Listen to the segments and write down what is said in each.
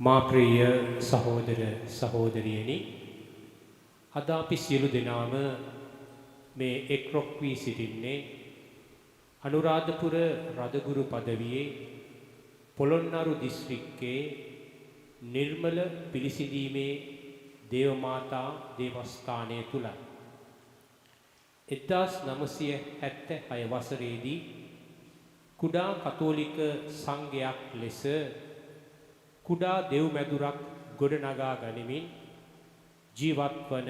මා ප්‍රිය සහෝදර සහෝදරියනි අද අපි සියලු දෙනාම මේ එක්රොක් වී සිටින්නේ අනුරාධපුර රදගුරු පදවියේ පොළොන්නරු දිස්ත්‍රික්කයේ නිර්මල පිළිසිඳීමේ දේවමාතා දේවස්ථානය තුලයි. 1976 වසරේදී කුඩා කතෝලික සංඝයක් ලෙස කුඩා දෙව්මැදුරක් ගොඩනගා ගනිමින් ජීවත් වන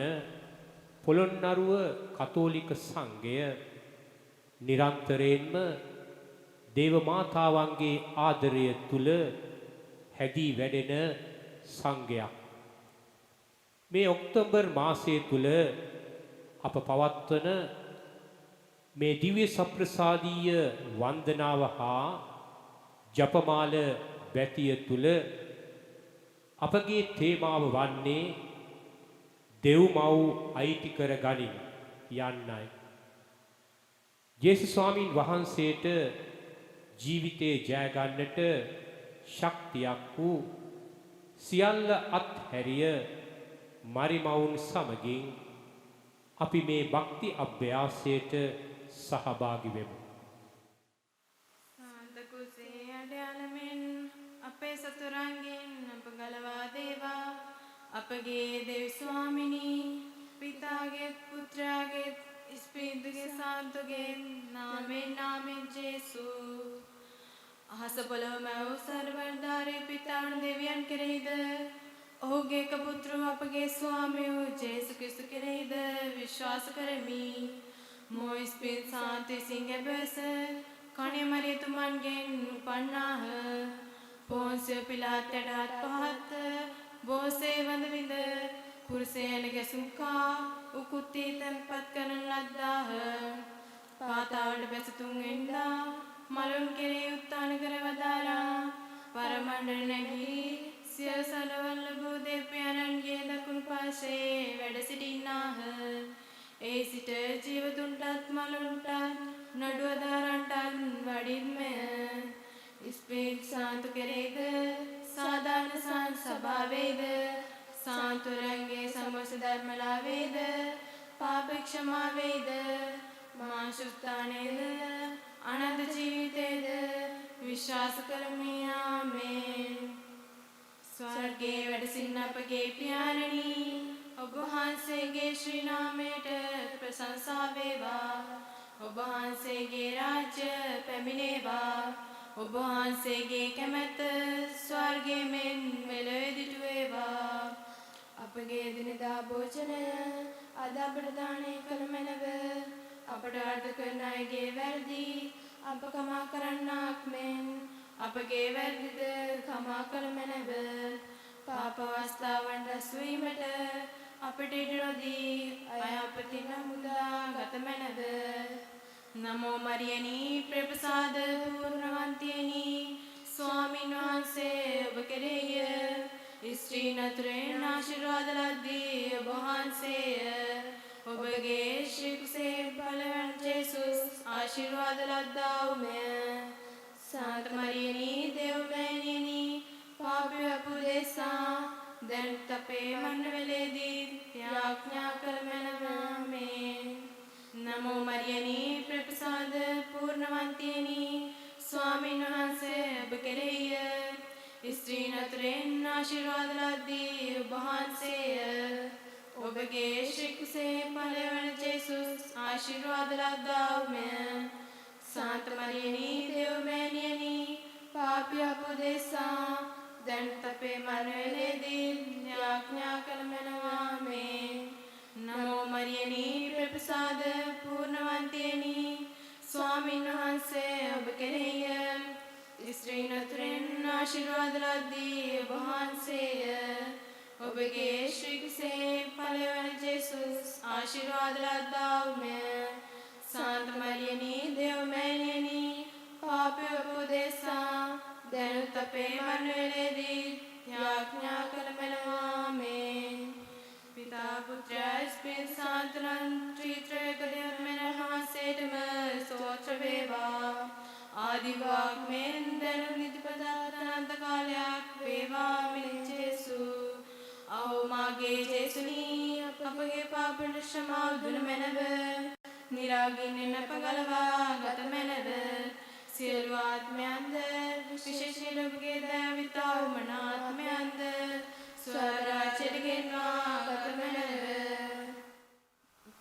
පොළොන්නරුව කතෝලික සංඝය නිරන්තරයෙන්ම දේව මාතාවන්ගේ ආදරය තුල හැදී වැඩෙන සංඝයක්. මේ ඔක්තෝබර් මාසයේ තුල අප පවත්වන මේ දිව්‍ය සප්‍රසාදීය වන්දනාව හා ජපමාල බැතිය තුල අපගේ තේමාව වන්නේ දෙව්මව් අයිති කර ගනිමු යන්නයි. ජේසුස් ස්වාමීන් වහන්සේට ජීවිතේ ජය ගන්නට ශක්තියක් වූ සියල්ල අත්හැරිය මරිමවුන් සමගින් අපි මේ භක්ති අභ්‍යාසයට සහභාගී වෙමු. සාන්ත කුසේ අඩයලමින් අපේ සතුරන්ගෙන් අප ගලවා දේවා. අපගේ දෙව් ස්වාමිනී පිතාගේ පුත්‍රයාගේ ස්පීදුගේ සාන්තුගේ නාමෙන් ජේසු අහස පොළොව මැව් සර්වදාරී පිතාණු දෙවියන් කෙරෙහිද ඔහුගේ එක පුත්‍ර අපගේ ස්වාමිය ජේසු ක්‍රිස්තු කෙරෙහිද විශ්වාස කරමි. මොයිස් පින් සාන්ති සිංහබස කණේ මරියතුමන්ගෙන් උපන්නාහ. පොන්සිය පිලාතටත් පහත් බෝසේ වඳ විඳ කුරුසේන ගැසුම්කා උකුත්තී තැන්පත් කරන ලද්දාහ. පාතාවට බැසතුන් එන්දා මලුන් කෙරේ උත්තාන කර වදාරා පරමණ්ඩල නැගී සිය සලවල්ල භූදේවයන්ගේ දකුණු පාර්ශ්වයේ වැඩ සිටින්නාහ. ඒ සිට ජීවතුන්ටත් මලුන්ටත් නඩුවදාරන්ටත් වඩින්මය. ස්පීන් සාන්තු කෙරේද සාධාරණ සභාවේද සාන්තුරන්ගේ සමස්ත ධර්මලාවේද පාපක්ෂමාවේද මාශුස්ථානේද අනන්ත ජීවිතේද විශ්වාස කරමි. ආමේන්. ස්වර්ගයේ වැඩ සිටින අපගේ පියාණනි ඔබ වහන්සේගේ ශ්‍රී නාමයට ප්‍රශංසා වේවා. ඔබ වහන්සේගේ රාජ්‍ය පැමිණේවා. ඔබ වහන්සේගේ කැමැත්ත ස්වර්ගයේ මෙන් මෙලොව දිටු වේවා. අපගේ දිනදා භෝජනය අද අපට දානය කළ මැනව. අපට අර්ථ කරන අයගේ වැරදි අප කමා කරන්නාක් මෙන් අපගේ වැරදිද කමා කළ මැනව. පාප අවස්ථාවන් රැස් වීමට අපට ඉඩ නොදී අයහපතින් මුදා ගත මැනව. නමෝ මරියනී ප්‍රප්‍රසාද පූර්ණවන්තියනි ස්වාමීන් වහන්සේ ඔබ කෙරෙහිය ස්ත්‍රීන් අතුරෙන් ආශිර්වාද ලද්දී ඔබ වහන්සේය. ඔබගේ ශ්‍රී කුසේ බලවන් ජේසුස් ආශිර්වාද ලද්දා වූමය. සාන්ත මරියනී දේවමෑණියනි පාපී අප උදෙසා දැන් අපේ මරණ වේලේදී යාඥා කළ මැනව. ආමේන්. නමෝ මරියනී ප්‍රප්‍රසාද පූර්ණවන්තියනි ස්වාමීන් වහන්සේ ඔබ කෙරෙහිය ස්ත්‍රීන් අතුරෙන් ආශිර්වාද ලද්දී ඔබ වහන්සේය. ඔබගේ ශ්‍රී කුසේ බලවන ජේසුස් ආශිර්වාද ලද්දා වූමය. සාන්ත මරියනී දේවමෑණියනි පාපී අප උදෙසා දැන් අපේ මරණ වේලේදී යාඥා කළ මැනව. ආමේන්. නමෝ මරියනී ප්‍රප්‍රසාද පූර්ණවන්තියනි ස්වාමීන් වහන්සේ ඔබ කෙරෙහිය ස්ත්‍රීන් අතුරෙන් ආශිර්වාද ලද්දී ඔබ වහන්සේය. ඔබගේ ශ්‍රී කුසේ බලවන ජේසුස් ආශිර්වාද ලද්දා වූමය. සාන්ත මරියනී දේවමෑණියනි පාපී අප උදෙසා දැනුත් අපේ මරණ වේලේදී යාඥා කළ මැනව. ආමේන්. පිතා පුත්‍ර ස්පින් සාන්තනන් ත්‍රිත්‍රයක දෙවියන් වහන්සේටම ස්තෝත්‍ර වේවා. ආදිවාග්මෙන් දැනුම් නිතිපදාත අනන්ත කාලයක් වේවා මිච්ඡ ඔබගේ පාපට ක්ෂමාව දුන මැනව නිරාගින්නෙන් අප ගලවා ගත මැනව සියලු ආත්මයන්ද විශේෂයෙන් ඔබගේ දයාවිතා උමනාත්මයන්ද ස්වර්ගාචරයට ගෙන්වා ගත මැනව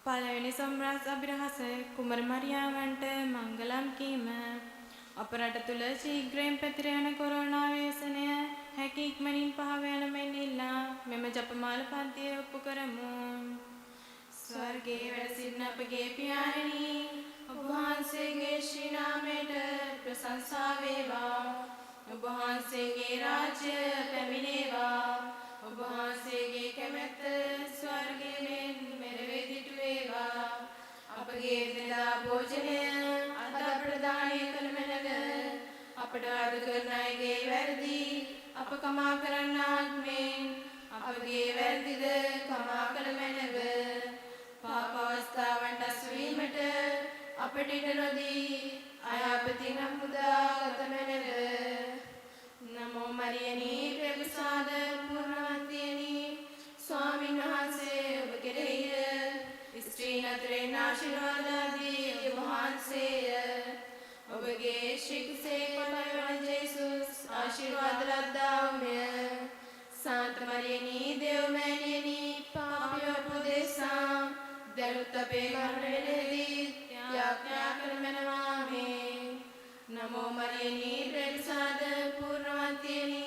පළවෙනි සම්රාස් අභිරහස කුමර මරියාවන්ට මංගලම් කීම අප රට තුළ ශීඝ්‍රයෙන් පැතිර යන කොරෝනා ව්‍යසනය හැකි ඉක්මනින් පහව යන මෙන් ඉල්ලා මෙම ජපමාල පන්තිය ඔප්පු කරමු. ස්වර්ගයේ වැඩ සිටින අපගේ පියාණනි ඔබ වහන්සේගේ ශ්‍රී නාමයට ප්‍රශංසා වේවා. ඔබ වහන්සේගේ රාජ්‍ය පැමිණේවා. ඔබ වහන්සේගේ කැමැත්ත ස්වර්ගයෙන් මෙරෙවි දිටු වේවා. අපගේ එදිනෙදා භෝජනය අද අපට දානය කළ මැනව අපට අද කරන අයගේ වැරදි අප කමා කරන්නාක් මෙන් අපගේ වැරදිද කමා කළ මැනව පාප අවස්ථාවන්ට අසුවීමට අපට ඉඩ නොදී අයහපතින් මුදා ගත මැනව නමෝ මරියනි ප්‍රේමසාද පූර්ණවන්තියනි ස්වාමීන් වහන්සේ ඔබ කෙරෙහිය ස්ත්‍රීන් අතරින් ආශිර්වාද දී ඔබ වහන්සේය ඔබගේ ශික්ෂේ පලවන ජේසුස් ආශිර්වාද ලද්දාවුමය සාන්ත මරියනි දේවමෑණියනි පාපියෝ උපදෙසා දැනුත් අපේ මරණ වේලේදී යාඥා කරමනවා මේ නමෝ මරියනි ප්‍රේමසාද පූර්ණවන්තියනි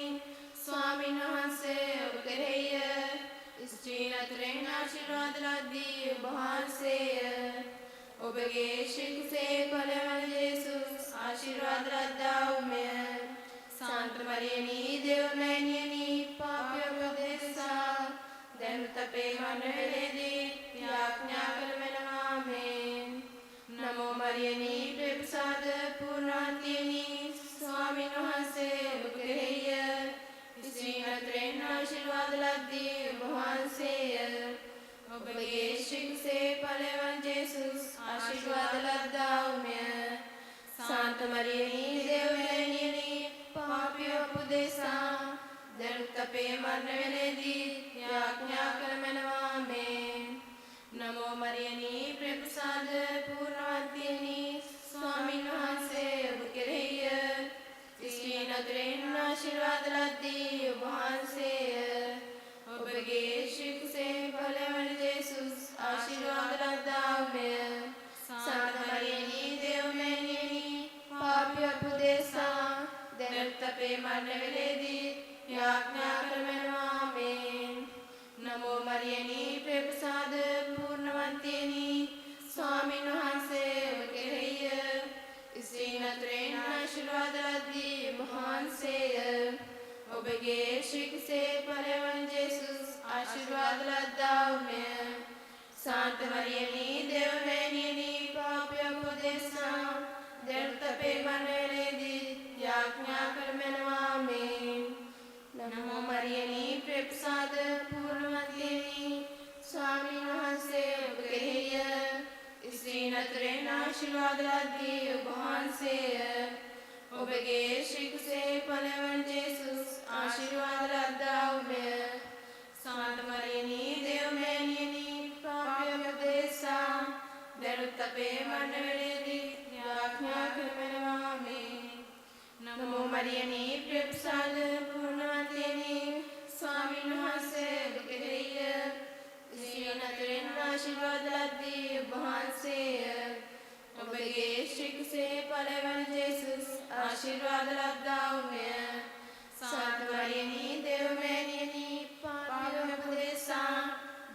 ස්වාමීන් වහන්සේ ඔබ කෙරෙහිය ස්ත්‍රීන් අතරින් ආශිර්වාද ලද්දී ඔබ වහන්සේය ඔබගේ ශික්ෂේ පලවන ජේසුස් ආශිර්වාද ලද්දාවුමය සාන්ත මරියනි දේවමෑණියනි පාපියෝ උපදෙසා දැනුත් අපේ මරණ වේලේදී යාඥා කරමනවා මේ නමෝ මරියනි ප්‍රේමසාද පූර්ණවන්තියනි ස්වාමීන් වහන්සේ ඔබ කෙරෙහිය ස්ත්‍රීන් අතරින් ආශිර්වාද ලද්දී ඔබ වහන්සේය ඔබගේ ශික්ෂේ පලවන ජේසුස් ආශිර්වාද ලද්දාවුමය සාන්ත මරියනි දේවමෑණියනි පාපියෝ උපදෙසා දැනුත් අපේ මරණ වේලේදී යාඥා කරමනවා මේ නමෝ මරියනි ප්‍රේමසාද පූර්ණවන්තියනි ස්වාමීන් වහන්සේ ඔබ කෙරෙහිය ස්ත්‍රීන් අතරින් ආශිර්වාද ලද්දී ඔබ වහන්සේය ඔබගේ ශික්ෂේ පලවන ජේසුස් ආශිර්වාද ලද්දාවුමය සාන්ත මරියනි දේවමෑණියනි පාපියෝ උපදෙසා දැනුත් අපේ මරණ වේලේදී යාඥා කරමනවා මේ නමෝ මරියනි ප්‍රේමසාද පූර්ණවන්තියනි ස්වාමීන් වහන්සේ ඔබ කෙරෙහිය ස්ත්‍රීන් අතරින් ආශිර්වාද ලද්දී ඔබ වහන්සේය ඔබගේ ශික්ෂේ පලවන ජේසුස් ආශිර්වාද ලද්දාවුමය සාන්ත මරියනි දේවමෑණියනි පාපියෝ උපදෙසා දැනුත් අපේ මරණ වේලේදී යාඥා කරමනවා මේ නමෝ මරියනි ප්‍රේමසාද පූර්ණවන්තියනි ස්වාමීන් වහන්සේ ඔබ කෙරෙහිය ස්ත්‍රීන් අතරින් ආශිර්වාද ලද්දී ඔබ වහන්සේය ඔබගේ ශික්ෂේ පලවන ජේසුස් ආශිර්වාද ලද්දාවුමය සාන්ත මරියනි දේවමෑණියනි පාපියෝ උපදෙසා දැනුත් අපේ මරණ වේලේදී යාඥා කරමනවා මේ නමෝ මරියනි ප්‍රේමසාද පූර්ණවන්තියනි ස්වාමීන් වහන්සේ ඔබ කෙරෙහිය ස්ත්‍රීන් අතරින් ආශිර්වාද ලද්දී ඔබ වහන්සේය ඔබගේ ශික්ෂේ පලවන ජේසුස් ආශිර්වාද ලද්දාවුමය සාන්ත මරියනි දේවමෑණියනි පාපියෝ උපදෙසා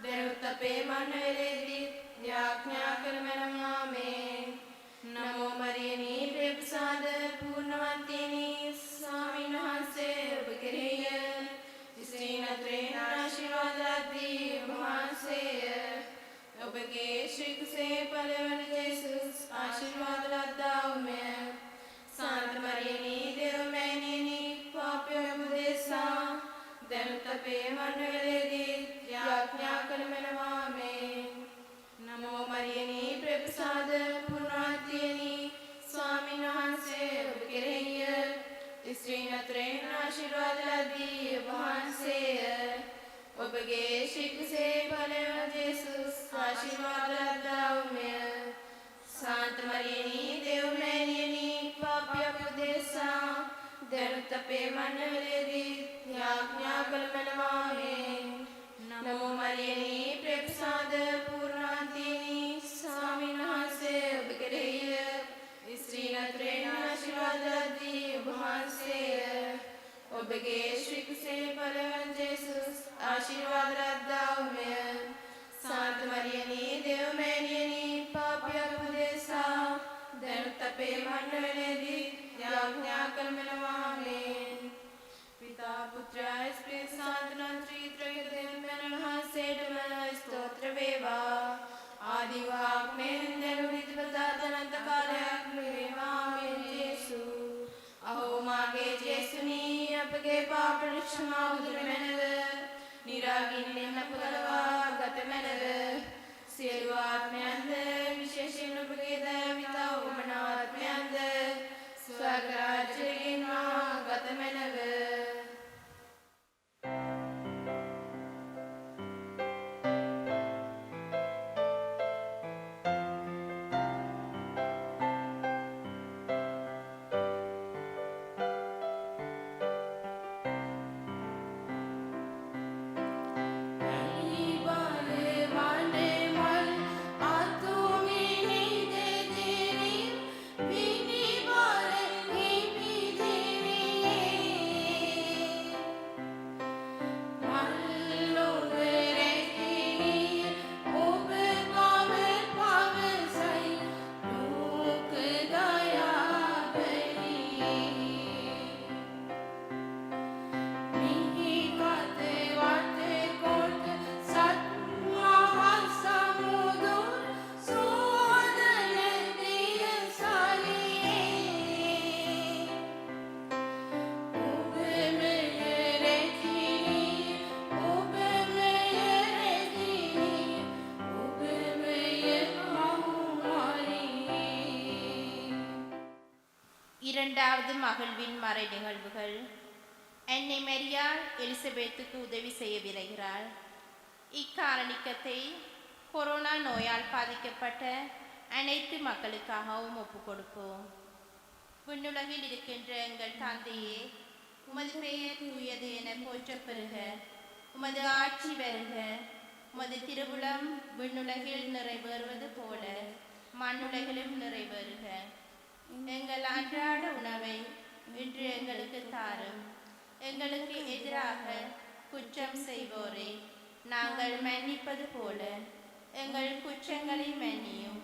දැනුත් අපේ මරණ වේලේදී යාඥා කරමනවා මේ නමෝ මරියනි ප්‍රේමසාද පූර්ණවන්තියනි ස්වාමීන් වහන්සේ ඔබ කෙරෙහිය ස්ත්‍රීන් අතරින් ආශිර්වාද ලද්දී ඔබ වහන්සේය ඔබගේ ශික්ෂේ පලවන ජේසුස් ආශිර්වාද ලද්දාවුමය සාන්ත මරියනි දේවමෑණියනි පාපියෝ උපදෙසා දැනුත් අපේ මරණ වේලේදී යාඥා කරමනවා මේ නමෝ මරියනි ප්‍රේමසාද පූර්ණවන්තියනි ස්වාමීන් වහන්සේ ඔබ කෙරෙහිය ස්ත්‍රීන් අතරින් ආශිර්වාද ලද්දී ඔබ වහන්සේය ඔබගේ ශික්ෂේ පලවන ජේසුස් ආශිර්වාදවත්තාවුමය. සාන්ත මරියනී දෙව්මෑණියනී පාපය උපදෙසා දැනුත් අපේ මන්නවලේදී යාඥා කළ මැනවාමේ. නමෝ මරියනී ප්‍රේමසාද පූර්ණාන්තිනී ස්වාමීන් වහන්සේ ඔබ කෙරෙහිය. ස්ත්‍රී නතරේන ආශිර්වාද ලද්දී ඔබ වහන්සේය. ඔබගේ ශ්‍රී කුසේ පළවන් ජේසුස් ආශිර්වාද ලද්දාවුමය. සාන්ත මරියනී දෙව්මෑණියනී පාපය උපදෙසා දැනුත් අපේ මරණවලදී යාඥා කළ මැනවාමේ. පිතා පුත්‍රයා ස්පිරිත් සාන්ත ත්‍රිත්වය දෙවියන් වහන්සේටම ස්තෝත්‍ර වේවා. ආදි වාග්මෙන් දැනු නිතිපතා අනන්ත කාලයක් වේවා. ආමේන්. ජේසු අහෝ මාගේ ජේසුනී අපගේ පාප ක්ෂමා උදුර මැනව. නිරාගින්නෙන් අප ගලවා ගත මැනව. සියලු ආත්මයන්ද විශේෂයෙන් ඔබගේ දයාවිතා උමනාත්මයන්ද ස්වර්ගරාජයෙන් ගත මැනව. இரண்டாவது மகிழ்வின் மறை நிகழ்வுகள். அன்னை மரியாள் எலிசபெத்துக்கு உதவி செய்ய விரைகிறாள். இக்காரணிக்கத்தை கொரோனா நோயால் பாதிக்கப்பட்ட அனைத்து மக்களுக்காகவும் ஒப்புக் கொடுப்போம். விண்ணுலகில் இருக்கின்ற எங்கள் தந்தையே, உமது பெயர் தூயது என போற்றப் பெறுக. உமது ஆட்சி வருக. உமது திருவுளம் விண்ணுலகில் நிறைவேறுவது போல மண்ணுலகிலும் நிறைவேறுக. எங்கள் அன்றாட உணவை இன்று எங்களுக்கு தாரும். எங்களுக்கு எதிராக குற்றம் செய்வோரை நாங்கள் மன்னிப்பது போல எங்கள் குற்றங்களை மன்னியும்.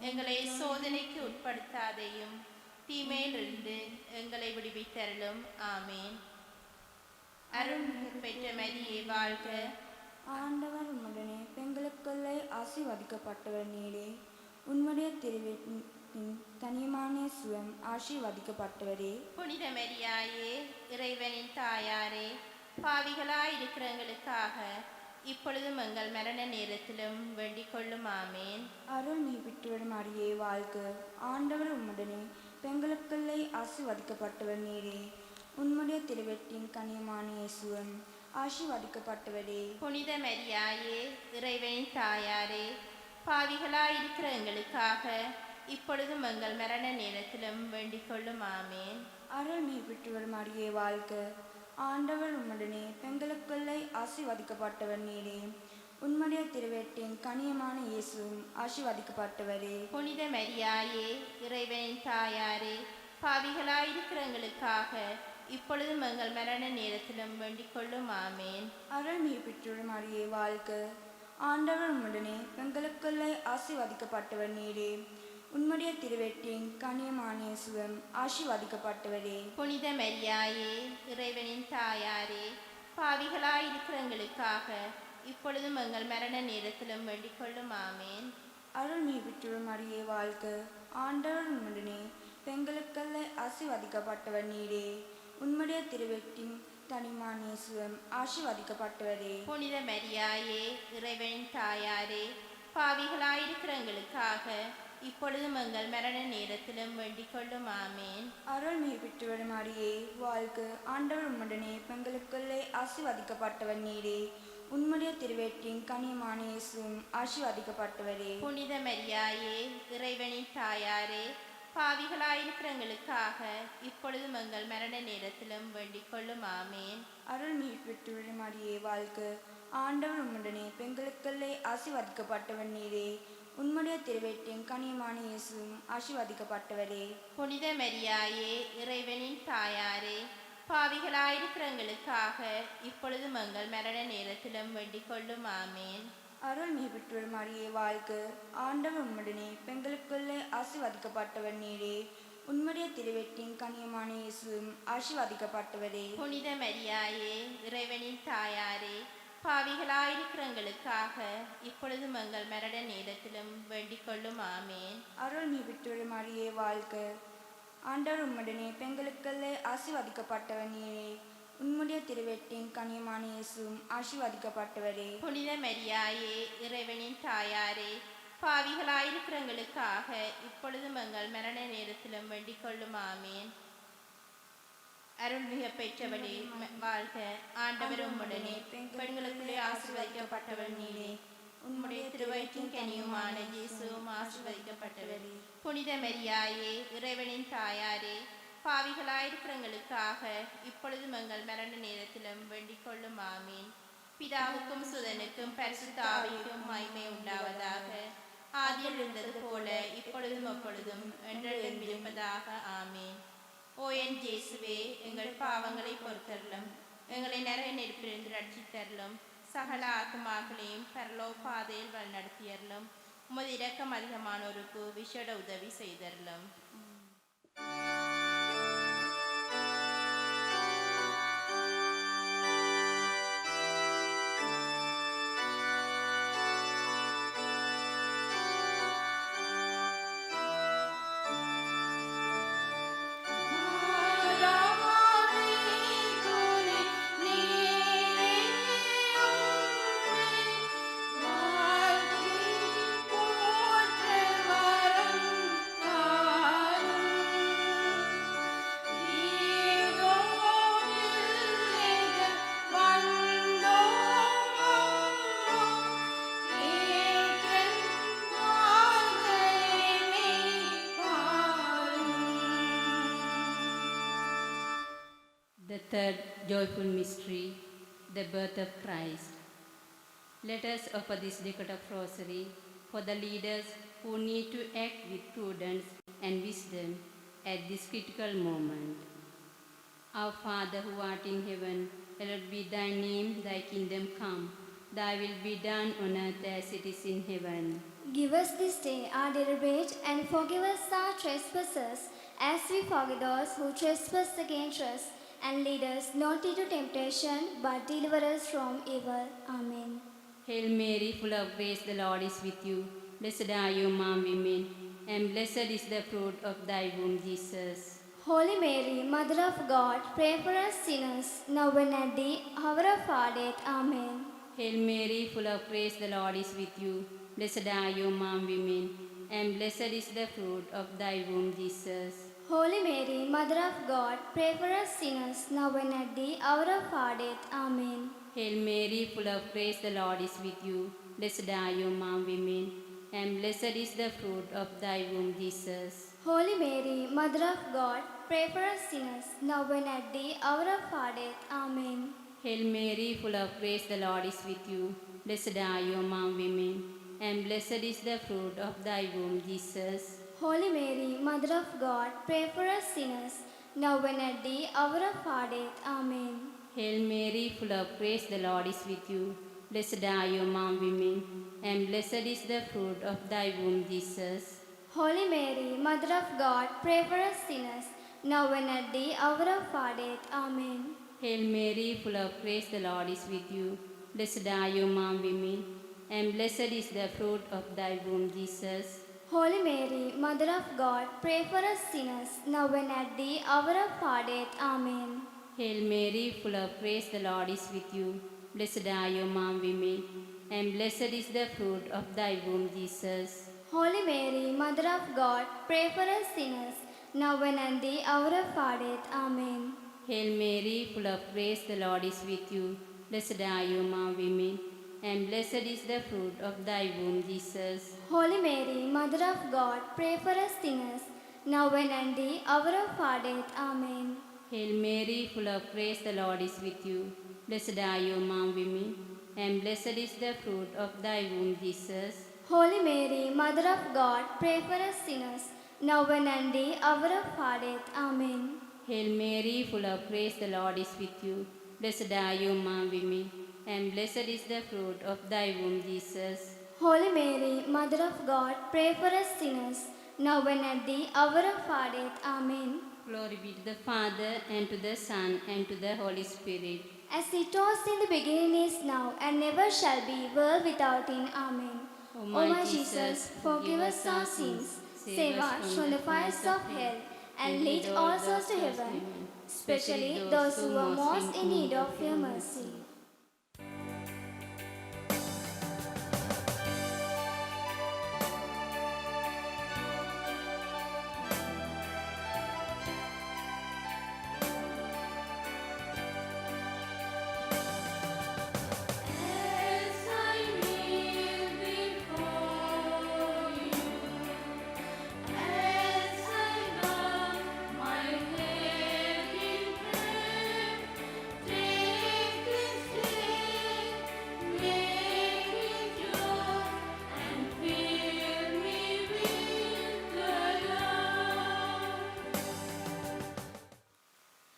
எங்களை சோதனைக்கு உட்படுத்தாதையும் தீமையிலிருந்து எங்களை விடுவித்தருளும். ஆமேன். அருள் பெற்ற மரியே வாழ்க. ஆண்டவர் உம்முடனே பெண்களுக்குள்ளே ஆசீர்வதிக்கப்பட்டவர் நீரே. உம்முடைய திருவயிற்றின் கனியமான சுயம் ஆசீர்வதிக்கப்பட்டவரே. புனித மரியாயே, இறைவனின் தாயாரே, பாவிகளாய் இருக்கிற எங்களுக்காக இப்பொழுதும் எங்கள் மரண நேரத்திலும் வேண்டிக் கொள்ளும். ஆமேன். அருள் நீ பெற்றவர் மரியே வாழ்க. ஆண்டவர் உம்முடனே பெண்களுக்குள்ளே ஆசீர்வதிக்கப்பட்டவர் நீரே. உம்முடைய திருவயிற்றின் கனியமான இயேசுவும் ஆசீர்வதிக்கப்பட்டவரே. புனித மரியாயே, இறைவனின் தாயாரே, பாவிகளாய் இருக்கிற எங்களுக்காக இப்பொழுதும் எங்கள் மரண நேரத்திலும் வேண்டிக் கொள்ளும். ஆமேன். அருள் நீ பெற்றவர் மரியே வாழ்க. ஆண்டவர் உம்முடனே பெண்களுக்குள்ளே ஆசீர்வதிக்கப்பட்டவர் நீரே. உம்முடைய திருவயிற்றின் கனியமான இயேசுவும் ஆசீர்வதிக்கப்பட்டவரே. புனித மரியாயே, இறைவனின் தாயாரே, பாவிகளாய் இருக்கிற எங்களுக்காக இப்பொழுதும் எங்கள் மரண நேரத்திலும் வேண்டிக் கொள்ளும். ஆமேன். அருள் நீ பெற்றவர் மரியே வாழ்க. ஆண்டவர் உம்முடனே பெண்களுக்குள்ளே ஆசீர்வதிக்கப்பட்டவர் நீரே. உம்முடைய திருவயிற்றின் கனியமான இயேசுவும் ஆசீர்வதிக்கப்பட்டவரே. புனித மரியாயே, இறைவனின் தாயாரே, பாவிகளாய் இருக்கிற எங்களுக்காக இப்பொழுதும் எங்கள் மரண நேரத்திலும் வேண்டிக் கொள்ளும். ஆமேன். அருள் நீ பெற்றவர் மரியே வாழ்க. ஆண்டவர் உம்முடனே பெண்களுக்குள்ளே ஆசீர்வதிக்கப்பட்டவர் நீரே. உம்முடைய திருவயிற்றின் கனியமான இயேசுவும் ஆசீர்வதிக்கப்பட்டவரே. புனித மரியாயே, இறைவனின் தாயாரே, பாவிகளாய் இருக்கிற எங்களுக்காக இப்பொழுதும் எங்கள் மரண நேரத்திலும் வேண்டிக் கொள்ளும். ஆமேன். அருள் நீ பெற்றவர் மரியே வாழ்க. ஆண்டவர் உம்முடனே பெண்களுக்குள்ளே ஆசீர்வதிக்கப்பட்டவர் நீரே. உம்முடைய திருவயிற்றின் கனியமான இயேசுவும் ஆசீர்வதிக்கப்பட்டவரே. புனித மரியாயே, இறைவனின் தாயாரே, பாவிகளாயிருக்கிறவங்களுக்காக இப்பொழுதும் எங்கள் மரண நேரத்திலும் வேண்டிக் கொள்ளும். ஆமேன். அருள்மிகு பெற்றோரே மரியே வாழ்க, ஆண்டவர் உம்முடனே, பெண்களுக்குள்ளே ஆசீர்வதிக்கப்பட்டவர் நீரே. உம்முடைய திருவயிற்றின் கனியமான இயேசுவும் ஆசீர்வதிக்கப்பட்டவரே. புனித மரியாயே, இறைவனின் தாயாரே, பாவிகளாயிருக்கிறவங்களுக்காக இப்பொழுதும் எங்கள் மரண நேரத்திலும் வேண்டிக் கொள்ளும். ஆமேன். அருள்மிகு பெற்றோரே மரியே வாழ்க, ஆண்டவர் உம்முடனே, பெண்களுக்குள்ளே ஆசீர்வதிக்கப்பட்டவர் நீரே. உம்முடைய திருவயிற்றின் கனியமான இயேசுவும் ஆசீர்வதிக்கப்பட்டவரே. புனித மரியாயே, இறைவனின் தாயாரே, பாவிகளாயிருக்கிறவங்களுக்காக இப்பொழுதும் எங்கள் மரண நேரத்திலும் வேண்டிக் கொள்ளும். ஆமேன். அருள்மிகு பெற்றோரே மரியே வாழ்க, ஆண்டவர் உம்முடனே, பெண்களுக்குள்ளே ஆசீர்வதிக்கப்பட்டவர் நீரே. உம்முடைய திருவயிற்றின் கனியமான இயேசுவும் ஆசீர்வதிக்கப்பட்டவரே. புனித மரியாயே, இறைவனின் தாயாரே, பாவிகளாயிருக்கிறவங்களுக்காக இப்பொழுதும் எங்கள் மரண நேரத்திலும் வேண்டிக் கொள்ளும். ஆமேன். அருள்மிக பெற்றவளே வாழ்க, ஆண்டவர் உம்முடனே, பெண்களுக்குள்ளே ஆசீர்வதிக்கப்பட்டவர் நீரே. உம்முடைய திருவயிற்றின் கனியுமான இயேசுவும் ஆசீர்வதிக்கப்பட்டவரே. புனித மரியாயே, இறைவனின் தாயாரே, பாவிகளாயிருக்கிறவங்களுக்காக இப்பொழுதும் எங்கள் மரண நேரத்திலும் வேண்டிக் கொள்ளும். ஆமீன். பிதாவுக்கும் சுதனுக்கும் பரிசுத்த ஆவிக்கும் மகிமை உண்டாவதாக. ஆதியில் இருந்தது போல இப்பொழுதும் அப்பொழுதும் என்றென்றும் இருப்பதாக. ஆமீன். ஓ என் இயேசுவே, எங்கள் பாவங்களை பொறுத்தருளும், எங்களை நரக நெருப்பிலிருந்து ரட்சித்தருளும், சகல ஆத்மாக்களையும் பரலோக பாதையில் வழிநடத்தியருளும், உமது இரக்கம் அதிகமானோருக்கு விசேட உதவி செய்தருளும். The third joyful mystery, the birth of Christ. Let us offer this decade of rosary for the leaders who need to act with prudence and wisdom at this critical moment. Our Father who art in heaven, hallowed be thy name, thy kingdom come, thy will be done on earth as it is in heaven. Give us this day our daily bread, and forgive us our trespasses, as we forgive those who trespass against us. And lead us not into temptation, but deliver us from evil. Amen. Hail Mary, full of grace, the Lord is with you. Blessed are you among women, and blessed is the fruit of thy womb, Jesus. Holy Mary, Mother of God, pray for us sinners, now and at the hour of our death. Amen. Hail Mary, full of grace, the Lord is with you. Blessed are you among women, and blessed is the fruit of thy womb, Jesus. Holy Mary, Mother of God, pray for us sinners, now and at the hour of our death. Amen. Hail Mary, full of grace, the Lord is with you. Blessed are you among women, and blessed is the fruit of thy womb, Jesus. Holy Mary, Mother of God, pray for us sinners, now and at the hour of our death. Amen. Hail Mary, full of grace, the Lord is with you. Blessed are you among women, and blessed is the fruit of thy womb, Jesus. Holy Mary, Mother of God, pray for us sinners, now and at the hour of our death. Amen. Hail Mary, full of grace, the Lord is with you. Blessed are you among women, and blessed is the fruit of thy womb, Jesus. Holy Mary, Mother of God, pray for us sinners, now and at the hour of our death. Amen. Hail Mary, full of grace, the Lord is with you. Blessed are you among women, and blessed is the fruit of thy womb, Jesus. Holy Mary, Mother of God, pray for us sinners, now and at the hour of our death. Amen. Hail Mary, full of grace, the Lord is with you. Blessed are you among women, and blessed is the fruit of thy womb, Jesus. Holy Mary, Mother of God, pray for us sinners, now and at the hour of our death. Amen. Hail Mary, full of grace, the Lord is with you. Blessed are you among women, and blessed is the fruit of thy womb, Jesus. Holy Mary, Mother of God, pray for us sinners, now and at the hour of our death. Amen. Hail Mary, full of grace, the Lord is with you. Blessed are you among women, and blessed is the fruit of thy womb, Jesus. Holy Mary, Mother of God, pray for us sinners, now and at the hour of our death. Amen. Hail Mary, full of grace, the Lord is with you. Blessed are you among women, and blessed is the fruit of thy womb, Jesus. Holy Mary, Mother of God, pray for us sinners, now and at the hour of our death. Amen. Glory be to the Father, and to the Son, and to the Holy Spirit. As it was in the beginning, is now, and never shall be, world without end. Amen. O O my Jesus, forgive us our sins, save us from the fires of hell, and lead all souls to heaven, especially those who are most in need of your mercy.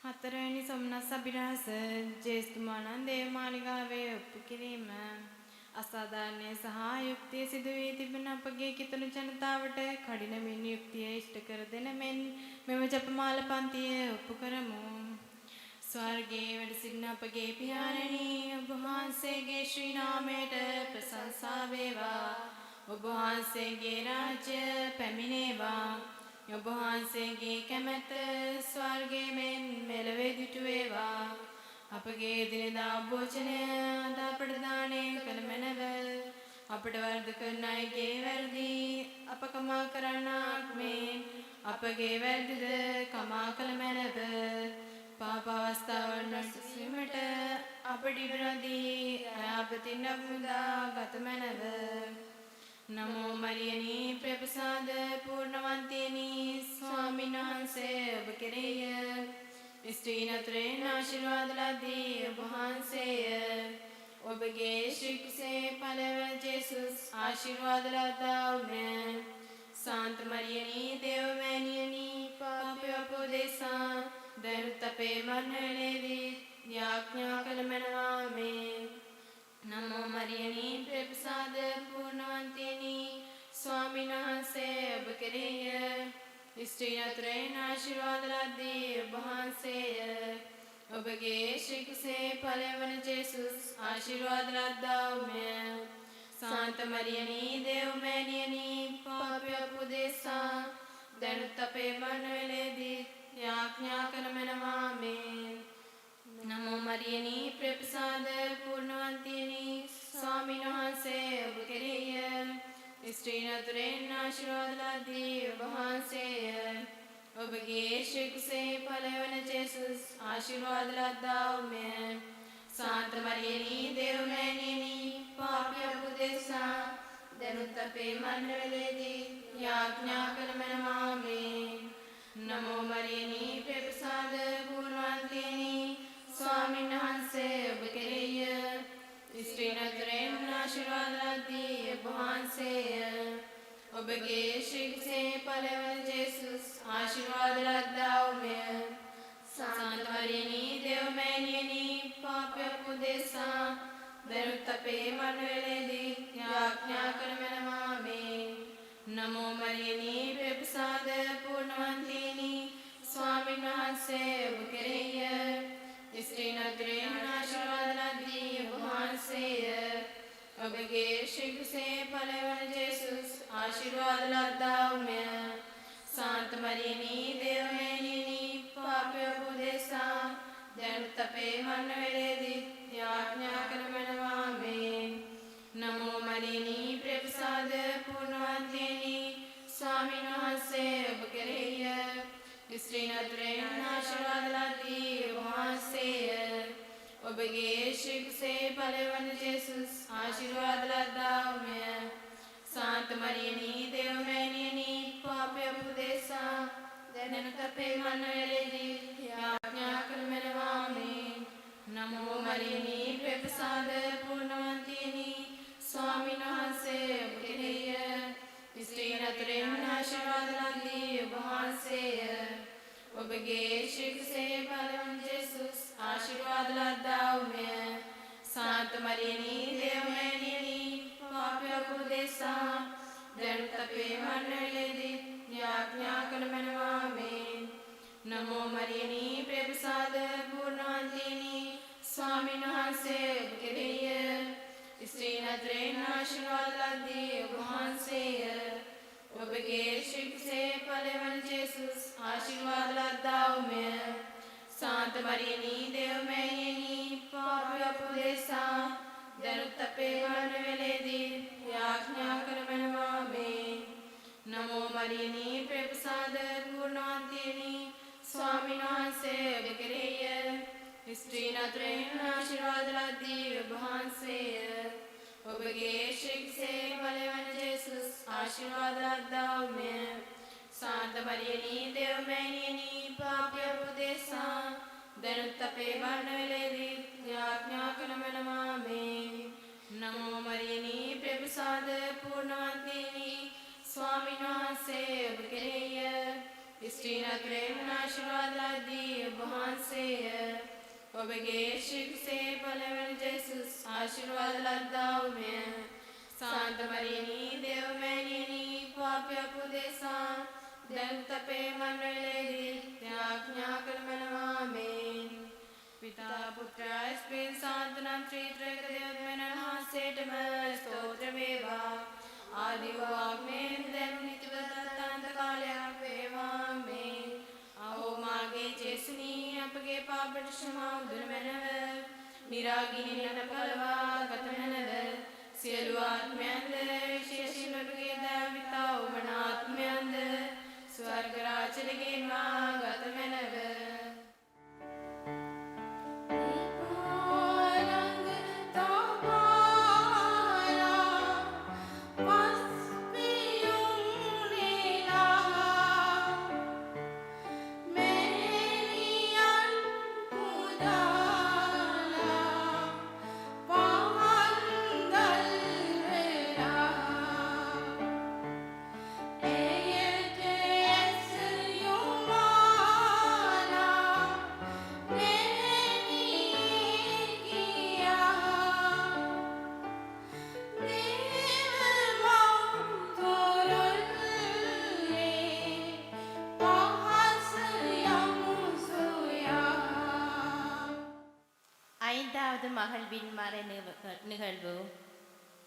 හතරවෙනි සොම්නස් අභිරහස ජේෂ්ඨමානන් දේවමාලිගාවේ ඔප්පු කිරීම අසාධාරණය සහ යුක්තිය සිදු වී තිබෙන අපගේ කිතුණු ජනතාවට කඩිනමින් යුක්තිය ඉෂ්ට කර දෙන මෙන් මෙම ජපමාල පන්තිය ඔප්පු කරමු. ස්වර්ගයේ වැඩ සිටින අපගේ පියාණනි, ඔබ වහන්සේගේ ශ්‍රී නාමයට ප්‍රශංසා වේවා. ඔබ වහන්සේගේ රාජ්‍ය පැමිණේවා. ඔබ වහන්සේගේ කැමැත්ත ස්වර්ගයේ මෙන් මෙලොවේ දිටු වේවා. අපගේ එදිනෙදා භෝජනය අද අපට දානය කළ මැනව. අපට වරද කරන අයගේ වැරදි අප කමා කරන්නාක් මෙන් අපගේ වැරදිද කමා කළ මැනව. පාප අවස්ථාවන් නොසීමට අපට ඉඩ නොදී අයාපතින් මුදා ගත මැනව. නමෝ මරියනි ප්‍රපසාද පූර්ණවන්තියනි, ස්වාමීන් වහන්සේ ඔබ කෙරෙහිය. ස්ත්‍රීන් අතුරෙන් ආශිර්වාද ලද්දී ඔබ වහන්සේය. ඔබගේ ශ්‍රී කුසේ පළවන ජේසුස් ආශිර්වාද ලද්දා වූ. සාන්ත මරියනි දේවමෑණියනි, පාපය අපෝදේසා දැනුත් අපේ මරණ වේලේදී යාඥා කළ මැනවා මේ. නමෝ මරියනි ප්‍රපසාද පූර්ණවන්තියනි, ස්වාමීන් වහන්සේ ඔබ කෙරෙහිය. ස්ත්‍රීන් අතුරෙන් ආශිර්වාද ලද්දී ඔබ වහන්සේය. ඔබගේ ශ්‍රී කුසේ පළවන ජේසුස් ආශිර්වාද ලද්දා වූ. සාන්ත මරියනි දේවමෑණියනි, පාපය අපෝදේසා දැනුත් අපේ මරණ වේලේදී යාඥා කළ මැනවා මේ. නමෝ මරියනි ප්‍රපසාද පූර්ණවන්තියනි, ස්වාමීන් වහන්සේ ඔබ කෙරෙහිය. ස්ත්‍රීන් අතුරෙන් ආශිර්වාද ලද්දී ඔබ වහන්සේය. ඔබගේ ශ්‍රී කුසේ පළවන ජේසුස් ආශිර්වාද ලද්දා වූ. සාන්ත මරියනි දේවමෑණියනි, පාපය අපෝදේසා දැනුත් අපේ මරණ වේලේදී යාඥා කළ මැනවා මේ. නමෝ මරියනි ප්‍රපසාද පූර්ණවන්තියනි, ස්වාමීන් වහන්සේ ඔබ කෙරෙහිය. ස්ත්‍රීන් අතුරෙන් ආශිර්වාද ලද්දී ඔබ වහන්සේය. ඔබගේ ශ්‍රී කුසේ පළවන ජේසුස් ආශිර්වාද ලද්දා වූ. සාන්ත මරියනි දේවමෑණියනි, පාපය අපෝදේසා දැනුත් අපේ මරණ වේලේදී යාඥා කළ මැනවා මේ. නමෝ මරියනි ප්‍රපසාද පූර්ණවන්තියනි, ස්වාමීන් වහන්සේ ඔබ කෙරෙහිය. ස්ත්‍රීන් අතුරෙන් ආශිර්වාද ලද්දී ඔබ වහන්සේය. ඔබගේ ශ්‍රී කුසේ පළවන ජේසුස් ආශිර්වාද ලද්දා වූ. සාන්ත මරියනි දේවමෑණියනි, පාපය අපෝදේසා දැනුත් අපේ මරණ වේලේදී යාඥා කළ මැනවා මේ. නමෝ මරියනි ප්‍රපසාද පූර්ණවන්තියනි, ස්වාමීන් වහන්සේ ඔබ කෙරෙහිය. ස්ත්‍රීන් අතුරෙන් ආශිර්වාද ලද්දී ඔබ වහන්සේය. ඔබගේ ශ්‍රී කුසේ बलवंत जेसुस आशीर्वाद लद्दाव में शांत मरियनी देव मैनियनी पापे उपदेशा दन तपे मन वेले दी याज्ञा कर मेनवामी नमो मरियनी प्रसाद पूर्णवंतिनी स्वामी नहसे बुकिरिय स्त्री नतरेन आशीर्वाद लद्दी उपहासे उपगे शिख से बलवंत जेसुस आशीर्वाद लद्दाव में शांत मरियनी देव मैनियनी पापे उपदेशा दन तपे मन वेले दी याज्ञा कर मेनवामी नमो मरियनी प्रसाद पूर्णवंतिनी स्वामी नहसे बुकिरिय स्त्री नतरेन आशीर्वाद लद्दी उपहासे उपगे शिख से बलवंत जेसुस आशीर्वाद लद्दाव में शांत मरियनी देव मैनियनी पापे उपदेशा दन तपे मन वेले दी याज्ञा कर मेनवामी नमो मरियनी प्रसाद पूर्णवंतिनी स्वामी नहसे बुकिरिय स्त्री नतरेन आशीर्वाद लद्दी उपहासे उपगे शिख से बलवंत जेसुस आशीर्वाद लद्दाव में शांत मरियनी देव मैनियनी पापे उपदेशा दन तपे मन वेले दी याज्ञा कर मेनवामी नमो मरियनी प्रसाद पूर्णवंतिनी स्वामी नहसे बुकिरिय स्त्री नतरेन आशीर्वाद लद्दी उपहासे उपगे शिख से बलवंत जेसुस आशीर्वाद लद्दाव में शांत मरियनी देव मैनियनी पापे उपदेशा दन तपे मन वेले दी याज्ञा कर मेनवामी पिता पुत्र स्पिन शांतनाम त्रित्रैक देव मेनहासेट में स्तोत्र वेवा आदि वाग में देव नित्यवदत्तांत काले वेवामे आओ मागे जेसुनी अपगे पापट क्षमा दुर्मनव निरागिनी नटपलवा गतमनव सियलुआत्म्यंद विशेषिनुगे दाविताओ मनात्म्यंद स्वर्ग राचलगे मा गतमनव ஐந்தாவது மகள்வின் மறை நிகழ்வு.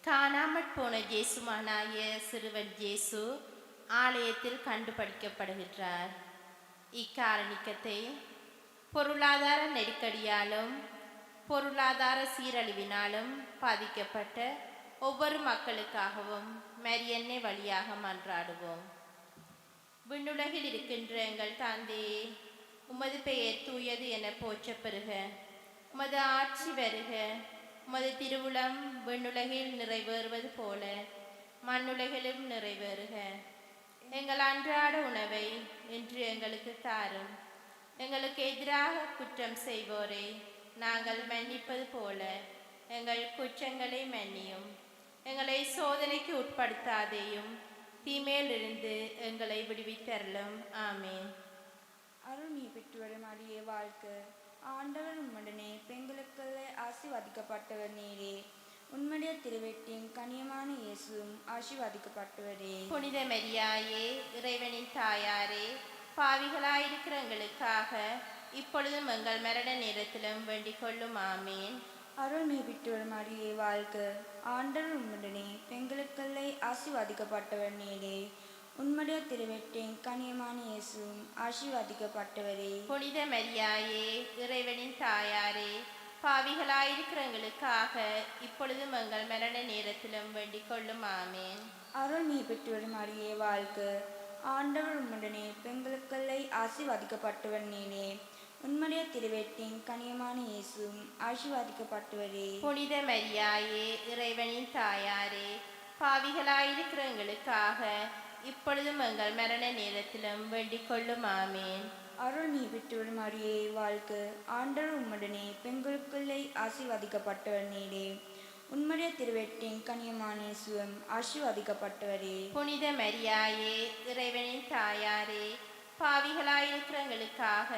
காணாமற் போன ஜேசுமானாய சிறுவன் ஜேசு ஆலயத்தில் கண்டுபிடிக்கப்படுகின்றார். இக்காரணிக்கத்தை பொருளாதார நெருக்கடியாலும் பொருளாதார சீரழிவினாலும் பாதிக்கப்பட்ட ஒவ்வொரு மக்களுக்காகவும் மரியன்னை வழியாக மன்றாடுவோம். விண்ணுலகில் இருக்கின்ற எங்கள் தந்தையே, உமது பெயர் தூயது என போற்றப் பெறுக. உமது ஆட்சி வருக. உமது திருவுளம் விண்ணுலகில் நிறைவேறுவது போல மண்ணுலகிலும் நிறைவேறுக. எங்கள் அன்றாட உணவை இன்று எங்களுக்கு தாரும். எங்களுக்கு எதிராக குற்றம் செய்வோரை நாங்கள் மன்னிப்பது போல எங்கள் குற்றங்களை மன்னியும். எங்களை சோதனைக்கு உட்படுத்தாதேயும், தீமையிலிருந்து எங்களை விடுவித்தருளும். ஆமேன். அருள் நீ பெற்றுவரும் அடியே வாழ்க. ஆண்டவர் உம்முடனே பெண்களுக்குள்ளே ஆசீர்வதிக்கப்பட்டவர் நீரே. உம்முடைய திருவெட்டின் கனியமான இயேசுவும் ஆசீர்வதிக்கப்பட்டவரே. புனித மரியாயே, இறைவனின் தாயாரே, பாவிகளாயிருக்கிற எங்களுக்காக இப்பொழுதும் எங்கள் மரண நேரத்திலும் வேண்டிக் கொள்ளும். ஆமேன். அருள் நீ பெற்றுவரும் அடியே வாழ்க. ஆண்டவர் உம்முடனே பெண்களுக்குள்ளே ஆசீர்வதிக்கப்பட்டவர் நீரே. உம்முடைய திருவெட்டின் கனியமான இயேசுவும் ஆசீர்வதிக்கப்பட்டவரே. புனித மரியாயே, இறைவனின் தாயாரே, பாவிகளாயிருக்கிற எங்களுக்காக இப்பொழுதும் எங்கள் மரண நேரத்திலும் வேண்டிக் கொள்ளும். ஆமேன். அருள் நீ பெற்றுவரும் அடியே வாழ்க. ஆண்டவர் உம்முடனே பெண்களுக்குள்ளே ஆசீர்வதிக்கப்பட்டவர் நீரே. உம்முடைய திருவெட்டின் கனியமான இயேசுவும் ஆசீர்வதிக்கப்பட்டவரே. புனித மரியாயே இறைவனின் தாயாரே, பாவிகளாயிருக்கிற எங்களுக்காக இப்பொழுதும் எங்கள் மரண நேரத்திலும் வேண்டிக் கொள்ளும். ஆமேன். அருள் நீ பெற்றவர் மரியே வாழ்க, ஆண்டவர் உம்முடனே பெண்களுக்குள்ளே ஆசீர்வதிக்கப்பட்டவர் நீரே. உம்முடைய திருவெட்டின் கனியமான இயேசுவும் ஆசீர்வதிக்கப்பட்டவரே. புனித மரியாயே இறைவனின் தாயாரே, பாவிகளாயிருக்கிற எங்களுக்காக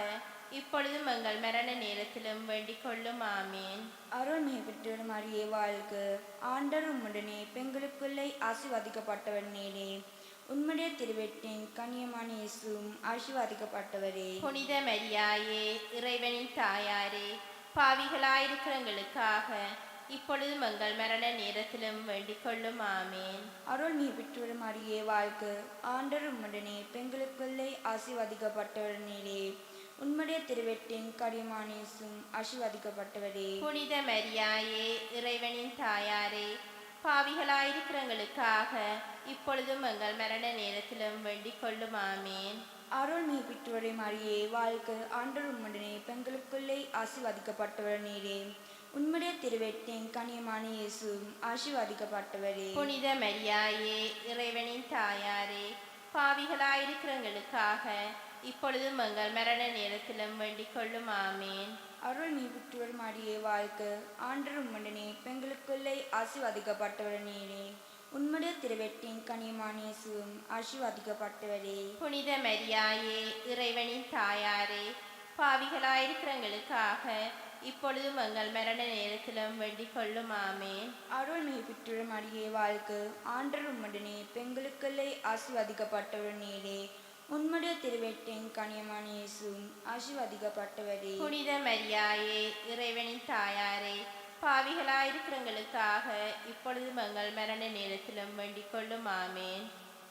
இப்பொழுதும் எங்கள் மரண நேரத்திலும் வேண்டிக் கொள்ளும். ஆமேன். அருள் நீ பெற்றவர் மரியே வாழ்க, ஆண்டவர் உம்முடனே பெண்களுக்குள்ளே ஆசீர்வதிக்கப்பட்டவர் நீரே. உம்முடைய திருவெட்டின் கனியமான இயேசுவும் ஆசீர்வதிக்கப்பட்டவரே. புனித மரியாயே இறைவனின் தாயாரே, பாவிகளாயிருக்கிற எங்களுக்காக இப்பொழுதும் எங்கள் மரண நேரத்திலும் வேண்டிக் கொள்ளும். ஆமேன். அருள் நீ பெற்றவர் மரியே வாழ்க, ஆண்டவர் உம்முடனே பெண்களுக்குள்ளே ஆசீர்வதிக்கப்பட்டவர் நீரே. உம்முடைய திருவெட்டின் கனியமான இயேசுவும் ஆசீர்வதிக்கப்பட்டவரே. புனித மரியாயே இறைவனின் தாயாரே, பாவிகளாயிருக்கிற எங்களுக்காக இப்பொழுதும் எங்கள் மரண நேரத்திலும் வேண்டிக் கொள்ளும். ஆமேன். அருள் நீ பெற்றவரே மரியே வாழ்க, ஆண்டவர் உம்முடனே பெண்களுக்குள்ளே ஆசீர்வதிக்கப்பட்டவர் நீரே. உம்முடைய திருவெட்டின் கனியமான இயேசுவும் ஆசீர்வதிக்கப்பட்டவரே. புனித மரியாயே இறைவனின் தாயாரே, பாவிகளாயிருக்கிற எங்களுக்காக இப்பொழுதும் எங்கள் மரண நேரத்திலும் வேண்டிக் கொள்ளும். ஆமேன். அருள் நீ பெற்றவர் மரியே வாழ்க, ஆண்டவர் உம்முடனே பெண்களுக்குள்ளே ஆசீர்வதிக்கப்பட்டவர் நீரே. உம்முடைய திருவெட்டின் கனியமான இயேசுவும் ஆசீர்வதிக்கப்பட்டவரே. புனித மரியாயே இறைவனின் தாயாரே, பாவிகளாயிருக்கிற எங்களுக்காக இப்பொழுதும் எங்கள் மரண நேரத்திலும் வேண்டிக் கொள்ளும். ஆமேன். அருள் நீ பெற்றவர் மரியே வாழ்க, ஆண்டவர் உம்முடனே பெண்களுக்குள்ளே ஆசீர்வதிக்கப்பட்டவர் நீரே. உம்முடைய திருவெட்டின் கனியமான இயேசுவும் ஆசீர்வதிக்கப்பட்டவரே. புனித மரியாயே இறைவனின் தாயாரே, பாவிகளாயிருக்கிற எங்களுக்காக இப்பொழுதும் எங்கள் மரண நேரத்திலும் வேண்டிக் கொள்ளும். ஆமேன்.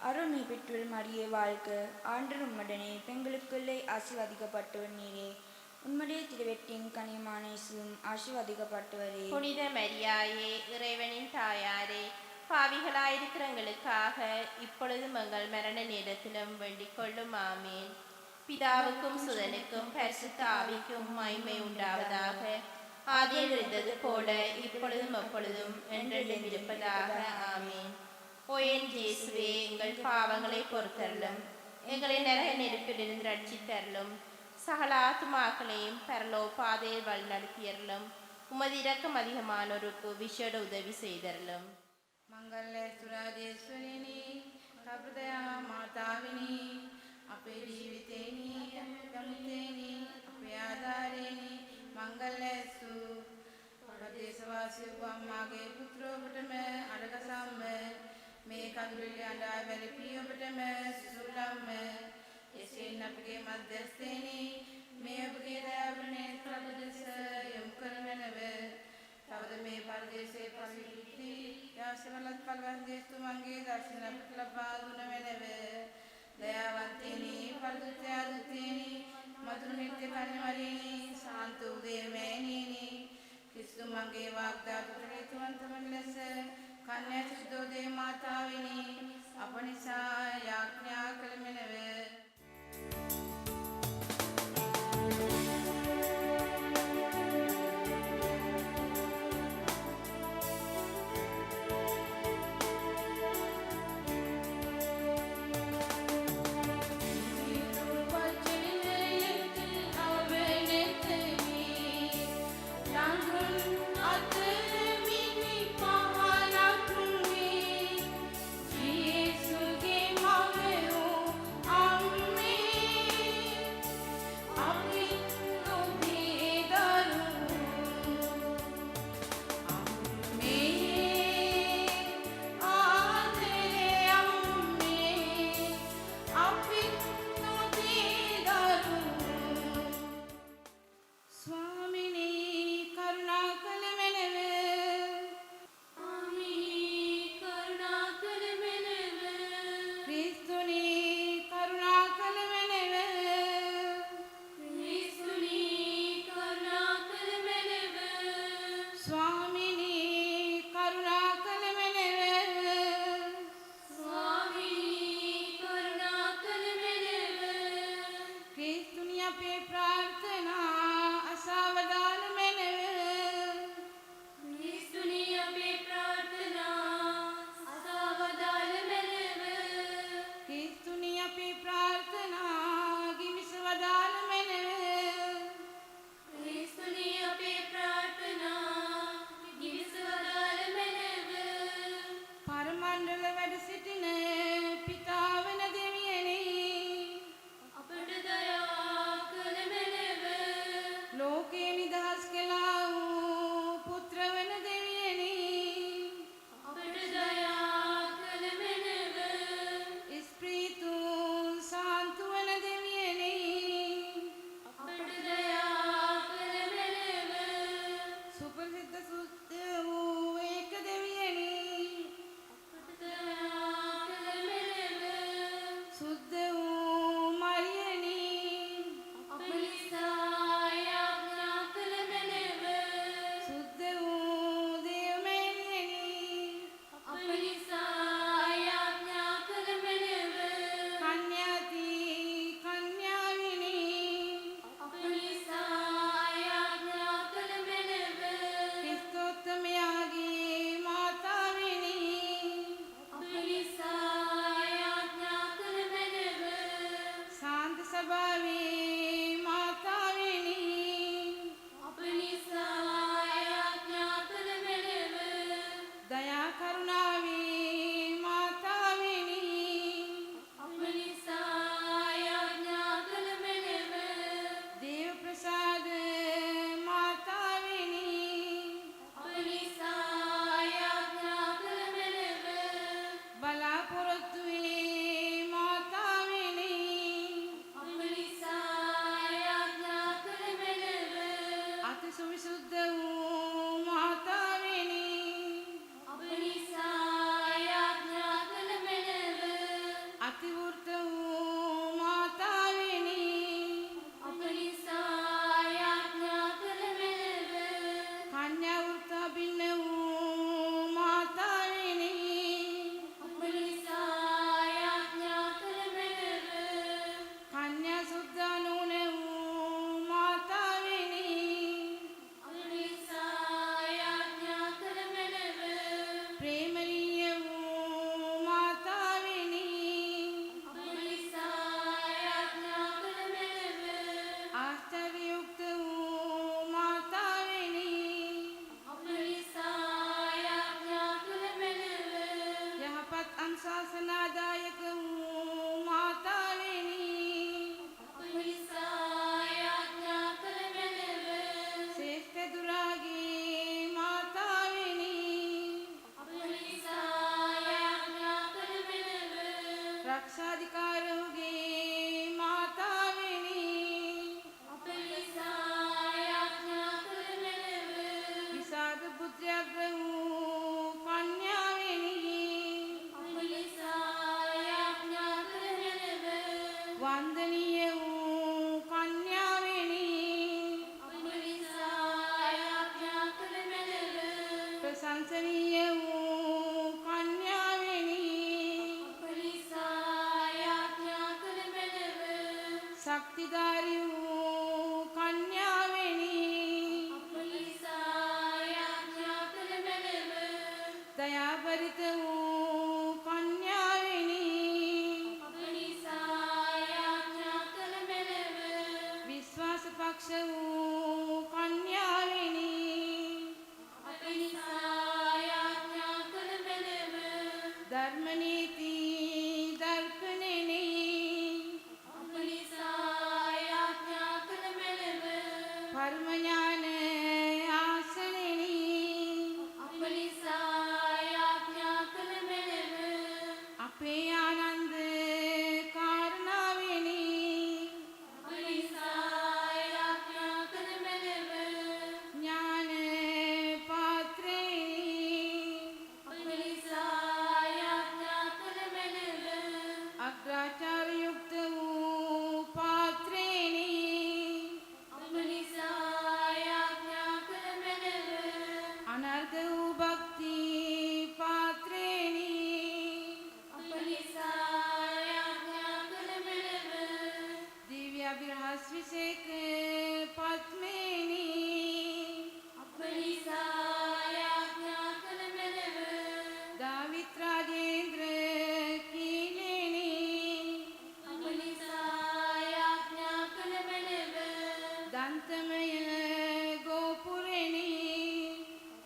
அருள் நீ பெற்றவர் மரியே வாழ்க, ஆண்டவர் உம்முடனே பெண்களுக்குள்ளே ஆசீர்வதிக்கப்பட்டவர் நீரே. உம்முடைய திருவெட்டின் கனியமான இயேசுவும் ஆசீர்வதிக்கப்பட்டவரே. புனித மரியாயே இறைவனின் தாயாரே, பாவிகளாயிருக்கிற எங்களுக்காக இப்பொழுதும் எங்கள் மரண நேரத்திலும் வேண்டிக் கொள்ளும். ஆமேன். பிதாவுக்கும் சுதனுக்கும் பரிசுத்த ஆவிக்கும் மகிமை உண்டாவதாக. ஆதியில் இருந்தது போல இப்பொழுதும் எப்பொழுதும் என்றென்றும் இருப்பதாக. ஆமேன். ஓ என் இயேசுவே, எங்கள் பாவங்களை பொறுத்தருளும், எங்களை நரக நெருப்பிலிருந்து ரட்சித்தருளும், சகல ஆத்துமாக்களையும் பரலோ பாதையில் வழிநடத்தியருளும், உமது இரக்கம் அதிகமானோருக்கு விசேட உதவி செய்தருளும். මංගල්‍යස්තුරාදේශවලිනි කප්‍රදයා මාතාවිනි අපේ ජීවිතේනි යමුතේනි අපේ ආධාරේනි මංගල්‍යස්තු පරදේශවාසී අම්මාගේ පුත්‍රෝ ඔබටම අඩකසම්ම මේ කඳුළු අඬා වැළපී ඔබටම සුසුලම්ම එසේන අපගේ මධ්‍යස්ථේනි මේ ඔබගේ දයාවරණේ ප්‍රබදස යොමු කරනව තවද මේ පරදේශයේ පරිවිති යාසවලත් පල්වන්දේස්තු මංගේ දර්ශන ලබා දුන වෙනව දයාවන්තේනි පරිදුත්‍යාදුතේනි මధుර නිත්‍ය කන්‍යවරේනි ශාන්ත උදේමේනීනි ක්‍රිස්තු මංගේ වාග්දාතු හේතුවන්තමන් ලෙස කන්‍යා සුද්ධෝදේ මාතාවිනි අපනිසා යාඥා කළ මෙනව. Jesus, give my will, රක්ෂාධිකාරෝගේ මාතාවෙනි අප නිසාය ආඥා කළ මැනව. විසාද පුත්‍රයක්ද වූ කන්‍යාවෙනි අප නිසාය ආඥා කළ මැනව. වන්දනීය වූ කන්‍යාවෙනි අප නිසාය ආඥා කළ මැනව. ප්‍රශංසනීය වූ කන්‍යාවෙනි අප නිසාය ආඥා කළ මැනව. ශක්තිධාරී වූ කන්‍යාවෙනි අප නිසාය ආඥා කළ මැනව. දයාබරිත වූ කන්‍යාවෙනි අප නිසාය ආඥා කළ මැනව. විශ්වාස පක්ෂ වූ කන්‍යාවෙනි අප නිසාය ආඥා කළ මැනව. ධර්මනීති දර්පණෙනි අප නිසාය ආඥා කළ මැනව. පරම ඥාන ආසනෙනි අප නිසාය ආඥා කළ මැනව. අපේ ආනන්ද කාරණාවෙනි අප නිසාය ආඥා කළ මැනව. ඥාන පාත්‍රෙනි අප නිසාය ආඥා කළ මැනව. අග්‍රාචාර යුක්ත වූ පාත්‍රෙනි අප නිසාය ආඥා කළ මැනව. අනර්ග වූ භක්ති පාත්‍රෙනි අප නිසාය ආඥා කළ මැනව. දිව්‍ය අභිරහස් විසේක පත්මේනි අප නිසාය ආඥා කළ මැනව. දාවිත් රාජේන්ද්‍ර කීලෙනි අප නිසාය ආඥා කළ මැනව. දන්තමය ගෝපුරෙනි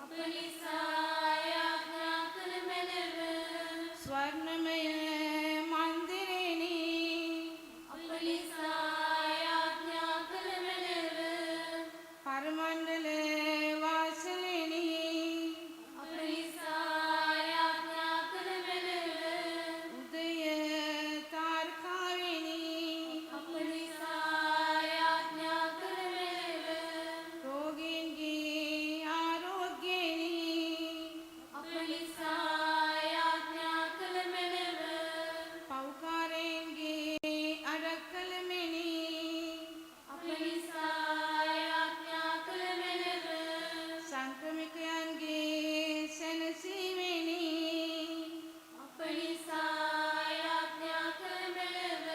අප නිසාය ආඥා කළ මැනව. ස්වර්ණමය මන්දිරෙනි අප නිසාය ආඥා කළ මැනව. පරමණ්ඩල වාසලෙනි අප නිසාය ආඥා කළ මැනව. උදය තාරකාවෙනි අප නිසාය ආඥා කළ මැනව. රෝගීන්ගේ ආරෝග්‍යෙනි අප නිසාය ආඥා කළ මැනව. පෞකාරයන්ගේ අඩක්කලමෙනි අප නිසාය ආඥා කළ මැනව. සංක්‍රමිකයන්ගේ සැනසීමෙනි අප නිසාය ආඥා කළ මැනව.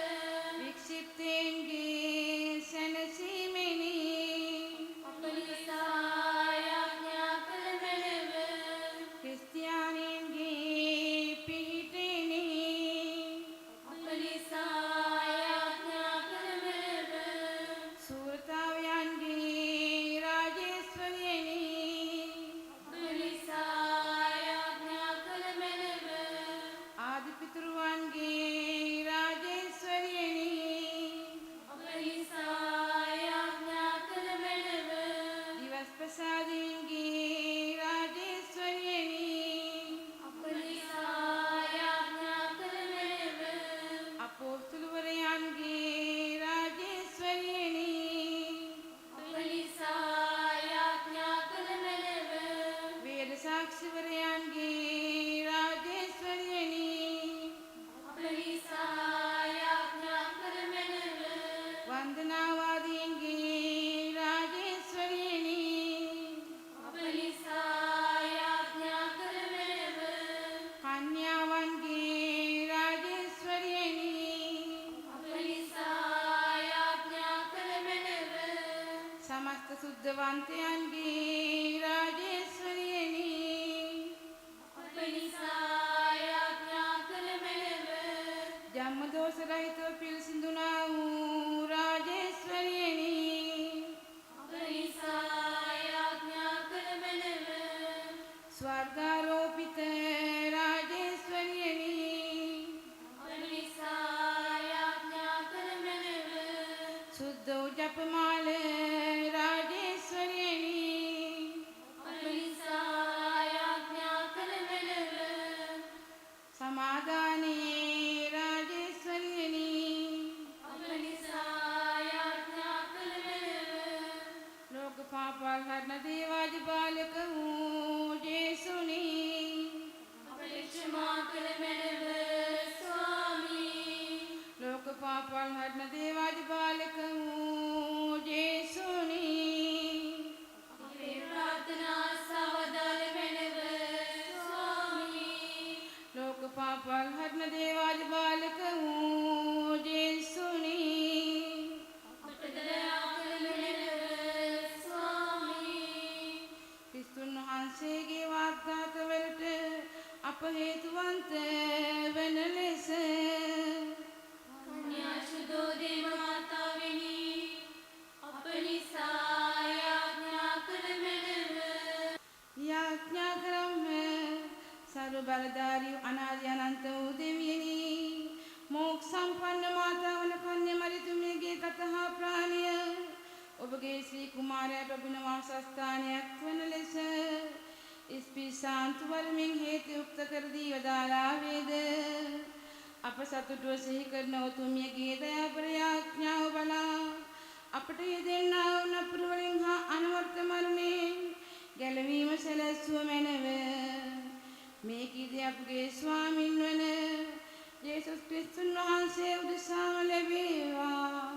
වික්ෂිප්තයන්ගේ සැනසීමෙනි අප නිසාය ආඥා කළ මැනව. ක්‍රිස්තියානීන්ගේ පිහිටෙනි අප නිසාය ආඥා කළ මැනව. සූරතාවයන්ගේ රාජේශ්වරියනි අප නිසාය ආඥා කළ මැනව. ආදිපිතෘවන්ගේ රාජේශ්වරියනි අප නිසාය ආඥා කළ මැනව. දිවස් ප්‍රසාදීන්ගේ රාජේශ්වරියනි අප නිසාය ආඥා කළ මැනව. අපෝස්තුලවරයන්ගේ රාජේශ්වරියනි අප නිසාය ආඥා කළ මැනව. වේද සාක්ෂිවරයන්ගේ රාජේශ්වරියනි අප නිසාය ආඥා කළ මැනව. වන්දනාවාදීන්ගේ රාජේශ්වරියනි අප නිසාය ආඥා කළ මැනව. කන්‍යාවන්ගේ රාජේශ්වරියනි අප නිසාය ආඥා කළ මැනව. සමස්ත සුද්ධවන්තයන්ගේ රාජේශ්වරියනි අප නිසාය ආඥා කළ මැනව. ජම්මදෝෂ රහිතව පිළිසිඳුනා වූ රාජේශ්වරියනි අප නිසාය ආඥා කළ මැනව. ස්වර්ගාරෝපිත රාජේශ්වරියනි අප නිසාය ආඥා කළ මැනව. සුද්ධ වූ ජපමාල රාජේශ්වරියනි අප නිසාය ආඥා කළ මැනව. සමාදානයේ රාජේශ්වරියනි सर्व बलधारी अनादि अनंत देवियनी मोक्ष संपन्न माता वन कन्या मरी तुम्हें गे कथा प्राणिय ඔබගේ ශ්‍රී කුමාරයාට ඔබ නිවාසස්ථානයක් වන ලෙස ඉස්පිසාන්තු වරමින් හේතු යුක්ත කර දී වදාලා වේද අප සතුටව සිහි කරන උතුමියගේ දයාබර යාඥාව බලා අපට යෙදෙන්නා වූ නපුරු වලින් හා අනවර්ථ මරණයෙන් ගැලවීම සැලැස්සුව මැනව මේ කීදී අපගේ ස්වාමින් වන යේසුස් ක්‍රිස්තුන් වහන්සේ උදෙසාම ලැබේවා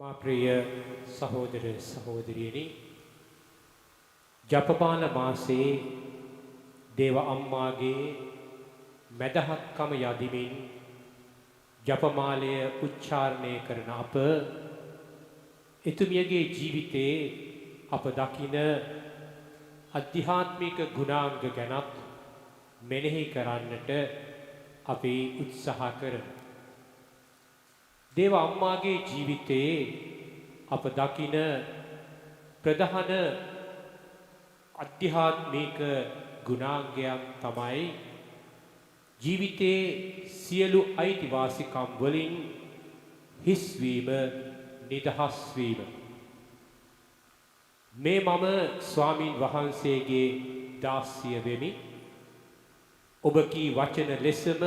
මා ප්‍රිය සහෝදර සහෝදරියනි ජපමාල මාසයේ දේව අම්මාගේ මැදහත්කම යදිමින් ජපමාලය උච්චාරණය කරන අප එතුමියගේ ජීවිතයේ අප දකින අධ්‍යාත්මික ගුණාංග ගැනත් මෙනෙහි කරන්නට අපි උත්සාහ කරමු. දේව අම්මාගේ ජීවිතයේ අප දකින ප්‍රධාන අධ්‍යාත්මික ගුණාංගයන් තමයි ජීවිතයේ සියලු අයිතිවාසිකම් වලින් හිස්වීම, නිදහස් වීම. මේ මම ස්වාමින් වහන්සේගේ දාසිය වෙමි. ඔබ කී වචන ලෙසම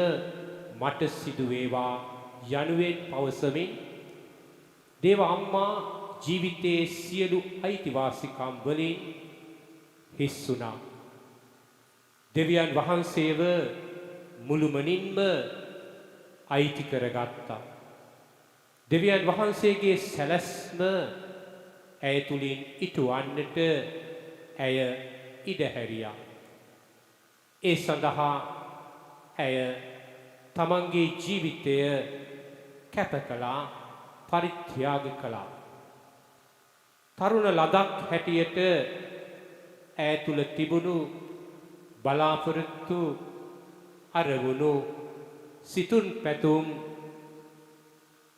මට සිදු වේවා යනුවෙන් පවසමින් දේව අම්මා ජීවිතයේ සියලු අයිතිවාසිකම් වලින් හිස් වුණා. දෙවියන් වහන්සේව මුළුමනින්ම අයිති කරගත්තා. දෙවියන් වහන්සේගේ සැලැස්ම ඇය තුලින් ඉටුවන්නට ඇය ඉඩ හැරියා. ඒ සඳහා ඇය තමන්ගේ ජීවිතය කැප කළා, පරිත්‍යාග කළා. තරුණ ලදක් හැටියට ඇය තුල තිබුණු බලාපොරොත්තු, අරමුණු, සිතුම් පැතුම්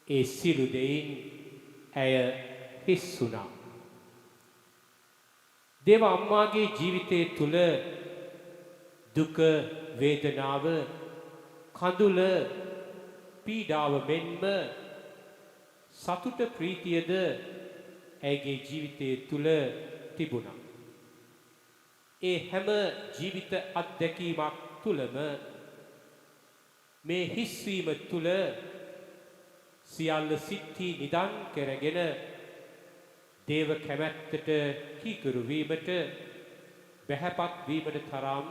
ඒ සියලු දෙයින් ඇය හිස් වුණා. දේව අම්මාගේ ජීවිතය තුල දුක, වේදනාව, කඳුල, පීඩාව මෙන්ම සතුට, ප්‍රීතියද ඇයගේ ජීවිතය තුල තිබුණා. ඒ හැම ජීවිත අත්දැකීමක් තුලම මේ හිස්වීම තුල සියල්ල සිත්හි නිදන් කරගෙන දේව කැමැත්තට කීකරු වීමට, බැහැපත් වීමට තරම්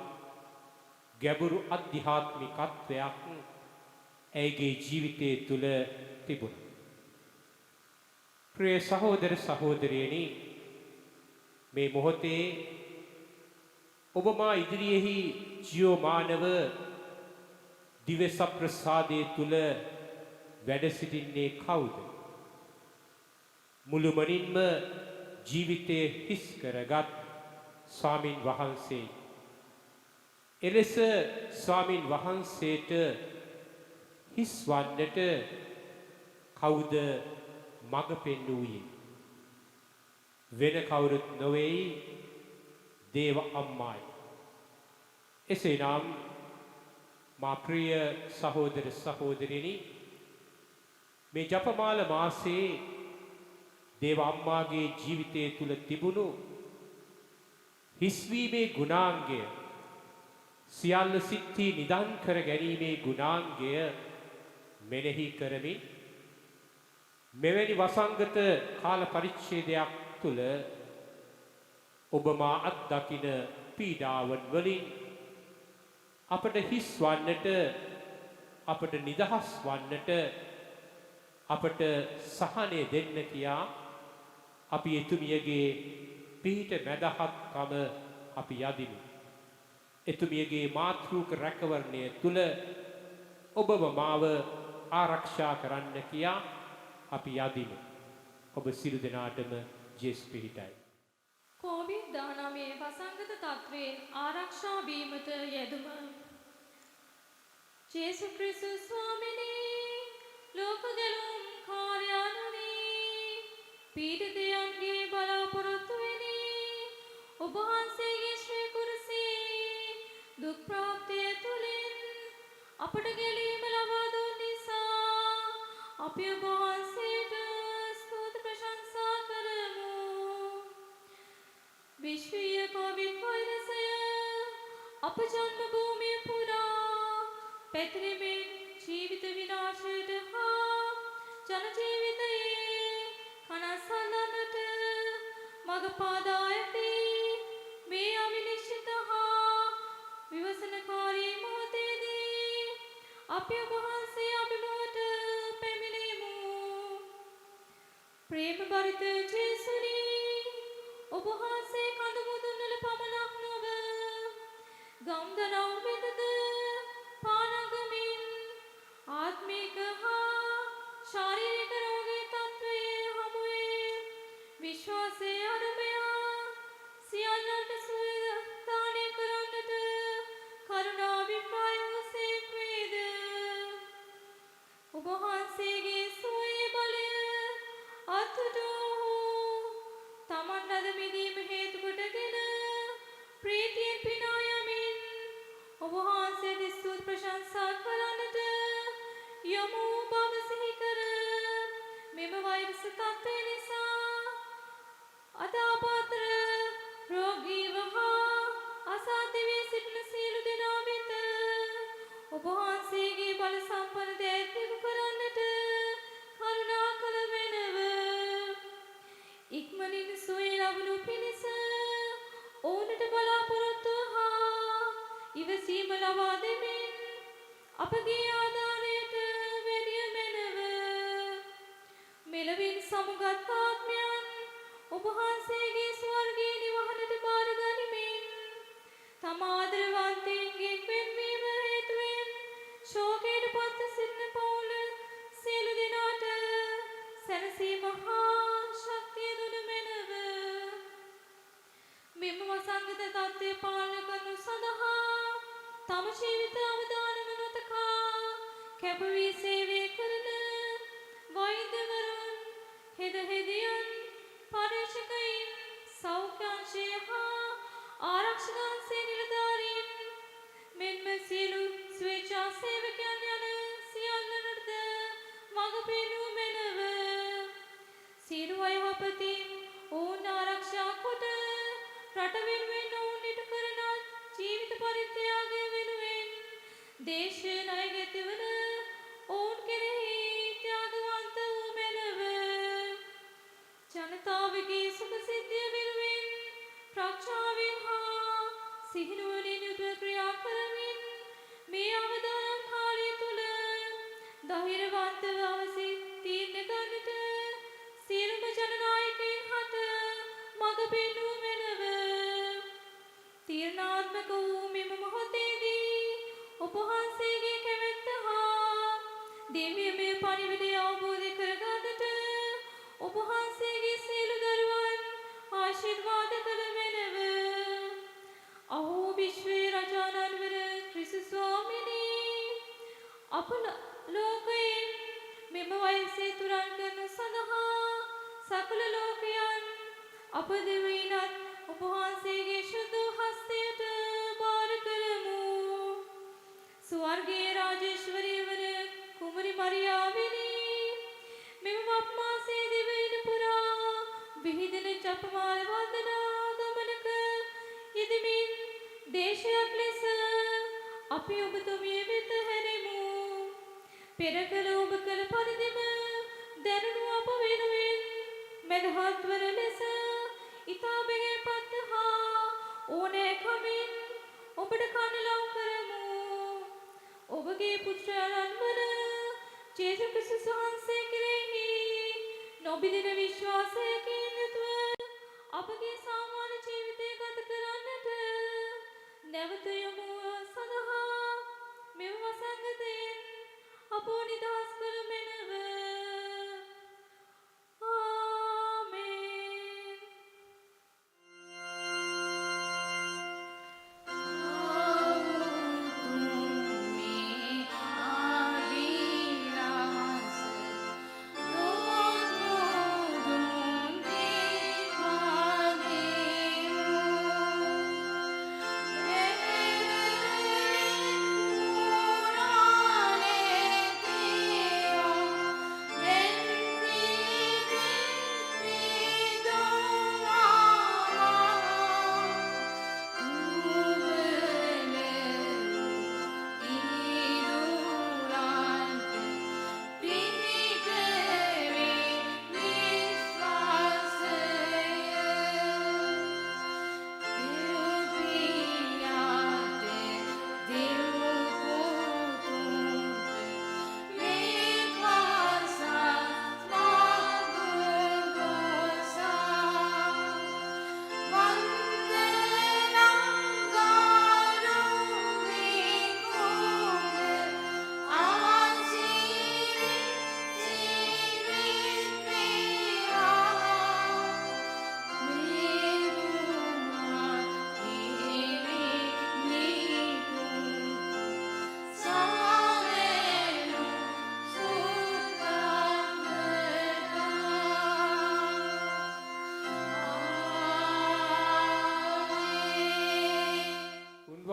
ගැඹුරු අධ්‍යාත්මිකත්වයක් ඇයගේ ජීවිතය තුල තිබුණා. ප්‍රිය සහෝදර සහෝදරියනි, මේ මොහොතේ ඔබ මා ඉදිරියෙහි ජීවමානව දිවස ප්‍රසාදයේ තුල වැඩ සිටින්නේ කවුද? මුළුමනින්ම ජීවිතයේ හිස් කරගත් ස්වාමින් වහන්සේ. එලෙස ස්වාමින් වහන්සේට හිස් වන්නට කවුද මඟ පෙන්වුවේ? වෙන කවුරුත් නොවේයි, දේව අම්මායි. එසේනම් මා ප්‍රිය සහෝදර සහෝදරිනි, මේ ජපමාල මාසයේ දේව අම්මාගේ ජීවිතය තුල තිබුණු හිස්වීමේ ගුණාංගය, සියල්ල සිත්හි නිදන් කර ගැනීමේ ගුණාංගය මෙනෙහි කරමින් මෙවැනි වසංගත කාල පරිච්ඡේදයක් තුල ඔබ මා අත්දකින පීඩාවන් වලින් අපට හිස් වන්නට, අපට නිදහස් වන්නට, අපට සහනය දෙන්න කියා අපි එතුමියගේ පිහිට මැදහත්කම අපි යදිමු. එතුමියගේ මාතෘක රැකවරණය තුල ඔබව මාව ආරක්ෂා කරන්න කියා අපි යදිමු. ඔබ සියලු දෙනාටම ජේසු පිහිටයි. COVID-19 වසංගත තත්වයෙන් ආරක්ෂා වීමට යෙදුම. ජේසු ක්‍රිස්තුස් ස්වාමිනී, ලෝක ගැලුම් කාර්යානනී, පීඩිතයන්ගේ බලාපොරොත්තු වෙනි, ඔබ වහන්සේගේ ශ්‍රී කුරුසී දුක් ප්‍රාප්තිය තුලින් අපට ගැලීම ලබා දුන් නිසා අපි ඔබ වහන්සේට ස්තුති ප්‍රශංසා කරමු. විශ්වීය කොවිඩ් වෛරසය අප ජන්ම භූමිය පුරා පැතිරෙමින් ජීවිත විනාශයට හා ජන ජීවිතයේ කනස්සන්නට මඟ පාදා ඇති මේ අවිනිශ්චිත හා විවසනකාරී මොහොතේදී අපි ඔබ වහන්සේ අභිමුවට පැමිණෙමු. ප්‍රිය බරිත ජේසුනි ඔබ වහන්සේ කඳ මුදුන්වල පමණක් නොව ගම්දනව් වෙතද පානගමින් ආත්මික හා ශාරීරික රෝගී තත්ත්වයේ හමුවේ විශ්වාසයේ අරමයා සියල්ලන්ට සුවය දානය කරන්නට කරුණාවෙන් ප්‍රායෝගික වේද ඔබ වහන්සේගේ සුවයේ බලය අත්තුටෝ තමන් ලද මිදීම හේතු කොටගෙන ප්‍රීතියෙන් පිනා යමින් ඔබ වහන්සේට ස්තුති ප්‍රශංසා කරන්නට යමු බව සිහි කර මෙම වෛරස් තත්ත්වය නිසා අදාපාත්‍ර රෝගීව හා අසාධ්‍ය වී සිටින සියලු දෙනා වෙත ඔබ වහන්සේගේ බල සම්පන්න දෑ දියුණු කරන්නට කරුණා කළ මැනව ඉක්මනින් සුවය ලබනු පිණිස ඔවුන්ට බලාපොරොත්තු හා ඉවසීම ලබා දෙමින් අපගේ ආධාරයට වැඩිය මැනව මෙලවින් සමුගත් ආත්මයන් ඔබ වහන්සේගේ ස්වර්ගීය නිවහනට බාර ගනිමින් තම ආදරවන්තයින්ගේ වෙන්වීම හේතුවෙන් ශෝකයට පත්ව සිටින පවුල සියලු දෙනාට සැනසීම හා ශක්තිය දුන මැනව මෙම වසංගත තත්ත්වය පාලනය කරනු සඳහා තම ජීවිත අවදානම නොතකා කැපවී සේවය කරන වෛද්‍යවරුන් හෙදහෙදියන් පරීක්ෂකයින් සෞඛ්‍යංශය හා ආරක්ෂක අංශයේ නිලධාරීන් මෙන්ම සියලු ස්වේච්ඡා සේවකයන් යන සියල්ලනටද මඟ පෙන්වූ මැනව සියලු අයහපතින් ඔවුන් ආරක්ෂා කොට රට වෙනුවෙන් ඔවුන් ඉටු කරන ජීවිත පරිත්‍යාගය වෙනුවෙන් දේශීය ණය ගෙතිවන ඔවුන් කෙරෙහි ත්‍යාගවන්ත වූ මැනව ජනතාවගේ සුඛ සිද්ධිය වෙනුවෙන් ප්‍රඥාවෙන් හා සිහිනුවණින් යුතුව ක්‍රියා කරමින් මේ අවදානම් කාලය තුල ධෛර්යවන්තව අවසි තීරණ ගන්නට සියලුම ජනනායකයන් හට මඟ පෙන්වූ මැනව තීර්ණාත්මක වූ මෙම මොහොතේදී ඔබ වහන්සේගේ කැමැත්ත හා දිව්‍යමය පණිවිඩය අවබෝධ කරගන්නට ඔබ වහන්සේගේ සියලු දරුවන් ආශිර්වාද කළ මැනව අහෝ විශ්වයේ රජාණන් වර ක්‍රිස්තුස් ස්වාමිනී අප ලෝකයෙන් මෙම වයසේ තුරන් කරනු සඳහා සකල ලෝකයන් අප දෙවියන්ත් ඔබ වහන්සේගේ ශුද්ධ හස්තයට බාර කරමු ස්වර්ගයේ රාජේශ්වරිය වන කුමරි මරියාවෙනි මෙම වප්මාසයේ දිවයින පුරා විහිදෙන ජපමාල වන්දනා ගමනක යෙදමින් දේශයක් ලෙස අපි ඔබතුමිය වෙත හැරෙමු පෙර කළ ඔබ කළ පරිදිම දැනුණු අප වෙනුවෙන් මැදහත් වන ලෙස ඉතා බෙහෙපත් හා ඕනෑකමින් ඔබට කන ලං කරමු ඔබගේ පුත්‍රයන් වන ජේසුස් ක්‍රිස්තුස් වහන්සේ කෙරෙහි නොබිදෙන විශ්වාසයකින් යුතුව අපගේ සාමාන්‍ය ජීවිතය ගත කරන්නට නැවත යොමු සඳහා මෙම වසංගතයෙන් අපෝ නිදහස් කළ මැනව ආමේන් ආවිරාස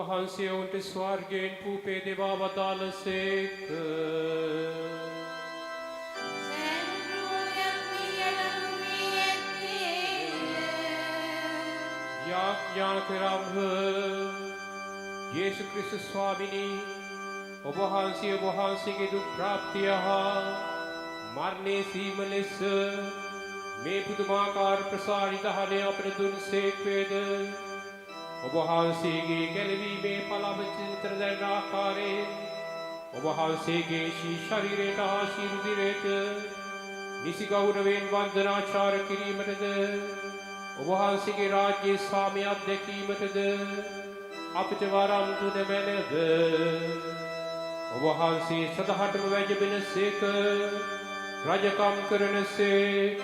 වහන්සේ ඔවුන්ට ස්වර්ගයෙන් පූපේ දෙවා වදාළසේක. යාඥාකරම්හ යේසු ක්‍රිස්තුස් ස්වාමිනී ඔබ වහන්සේගේ දුක් ප්‍රාප්තිය හා මරණය සීම ලෙස මේ පුදුමාකාර ප්‍රසාරිතහනය අපට දුන්සේක් වේද. ඔබ වහන්සේගේ ගැලවීමේ පළමචිත්‍ර දැන ආකාරයෙන් ඔබ වහන්සේගේ ශරීරයට හා ශිරුදිරයට නිසි ගෞරවයෙන් වන්දනාචාර කිරීමටද ඔබ වහන්සේගේ රාජ්‍යයේ ස්වාමය අත්දැකීමටද අපට වරම් දුන මැනව. ඔබ වහන්සේ සදහටම වැජබෙනසේක රජකම් කරනසේක.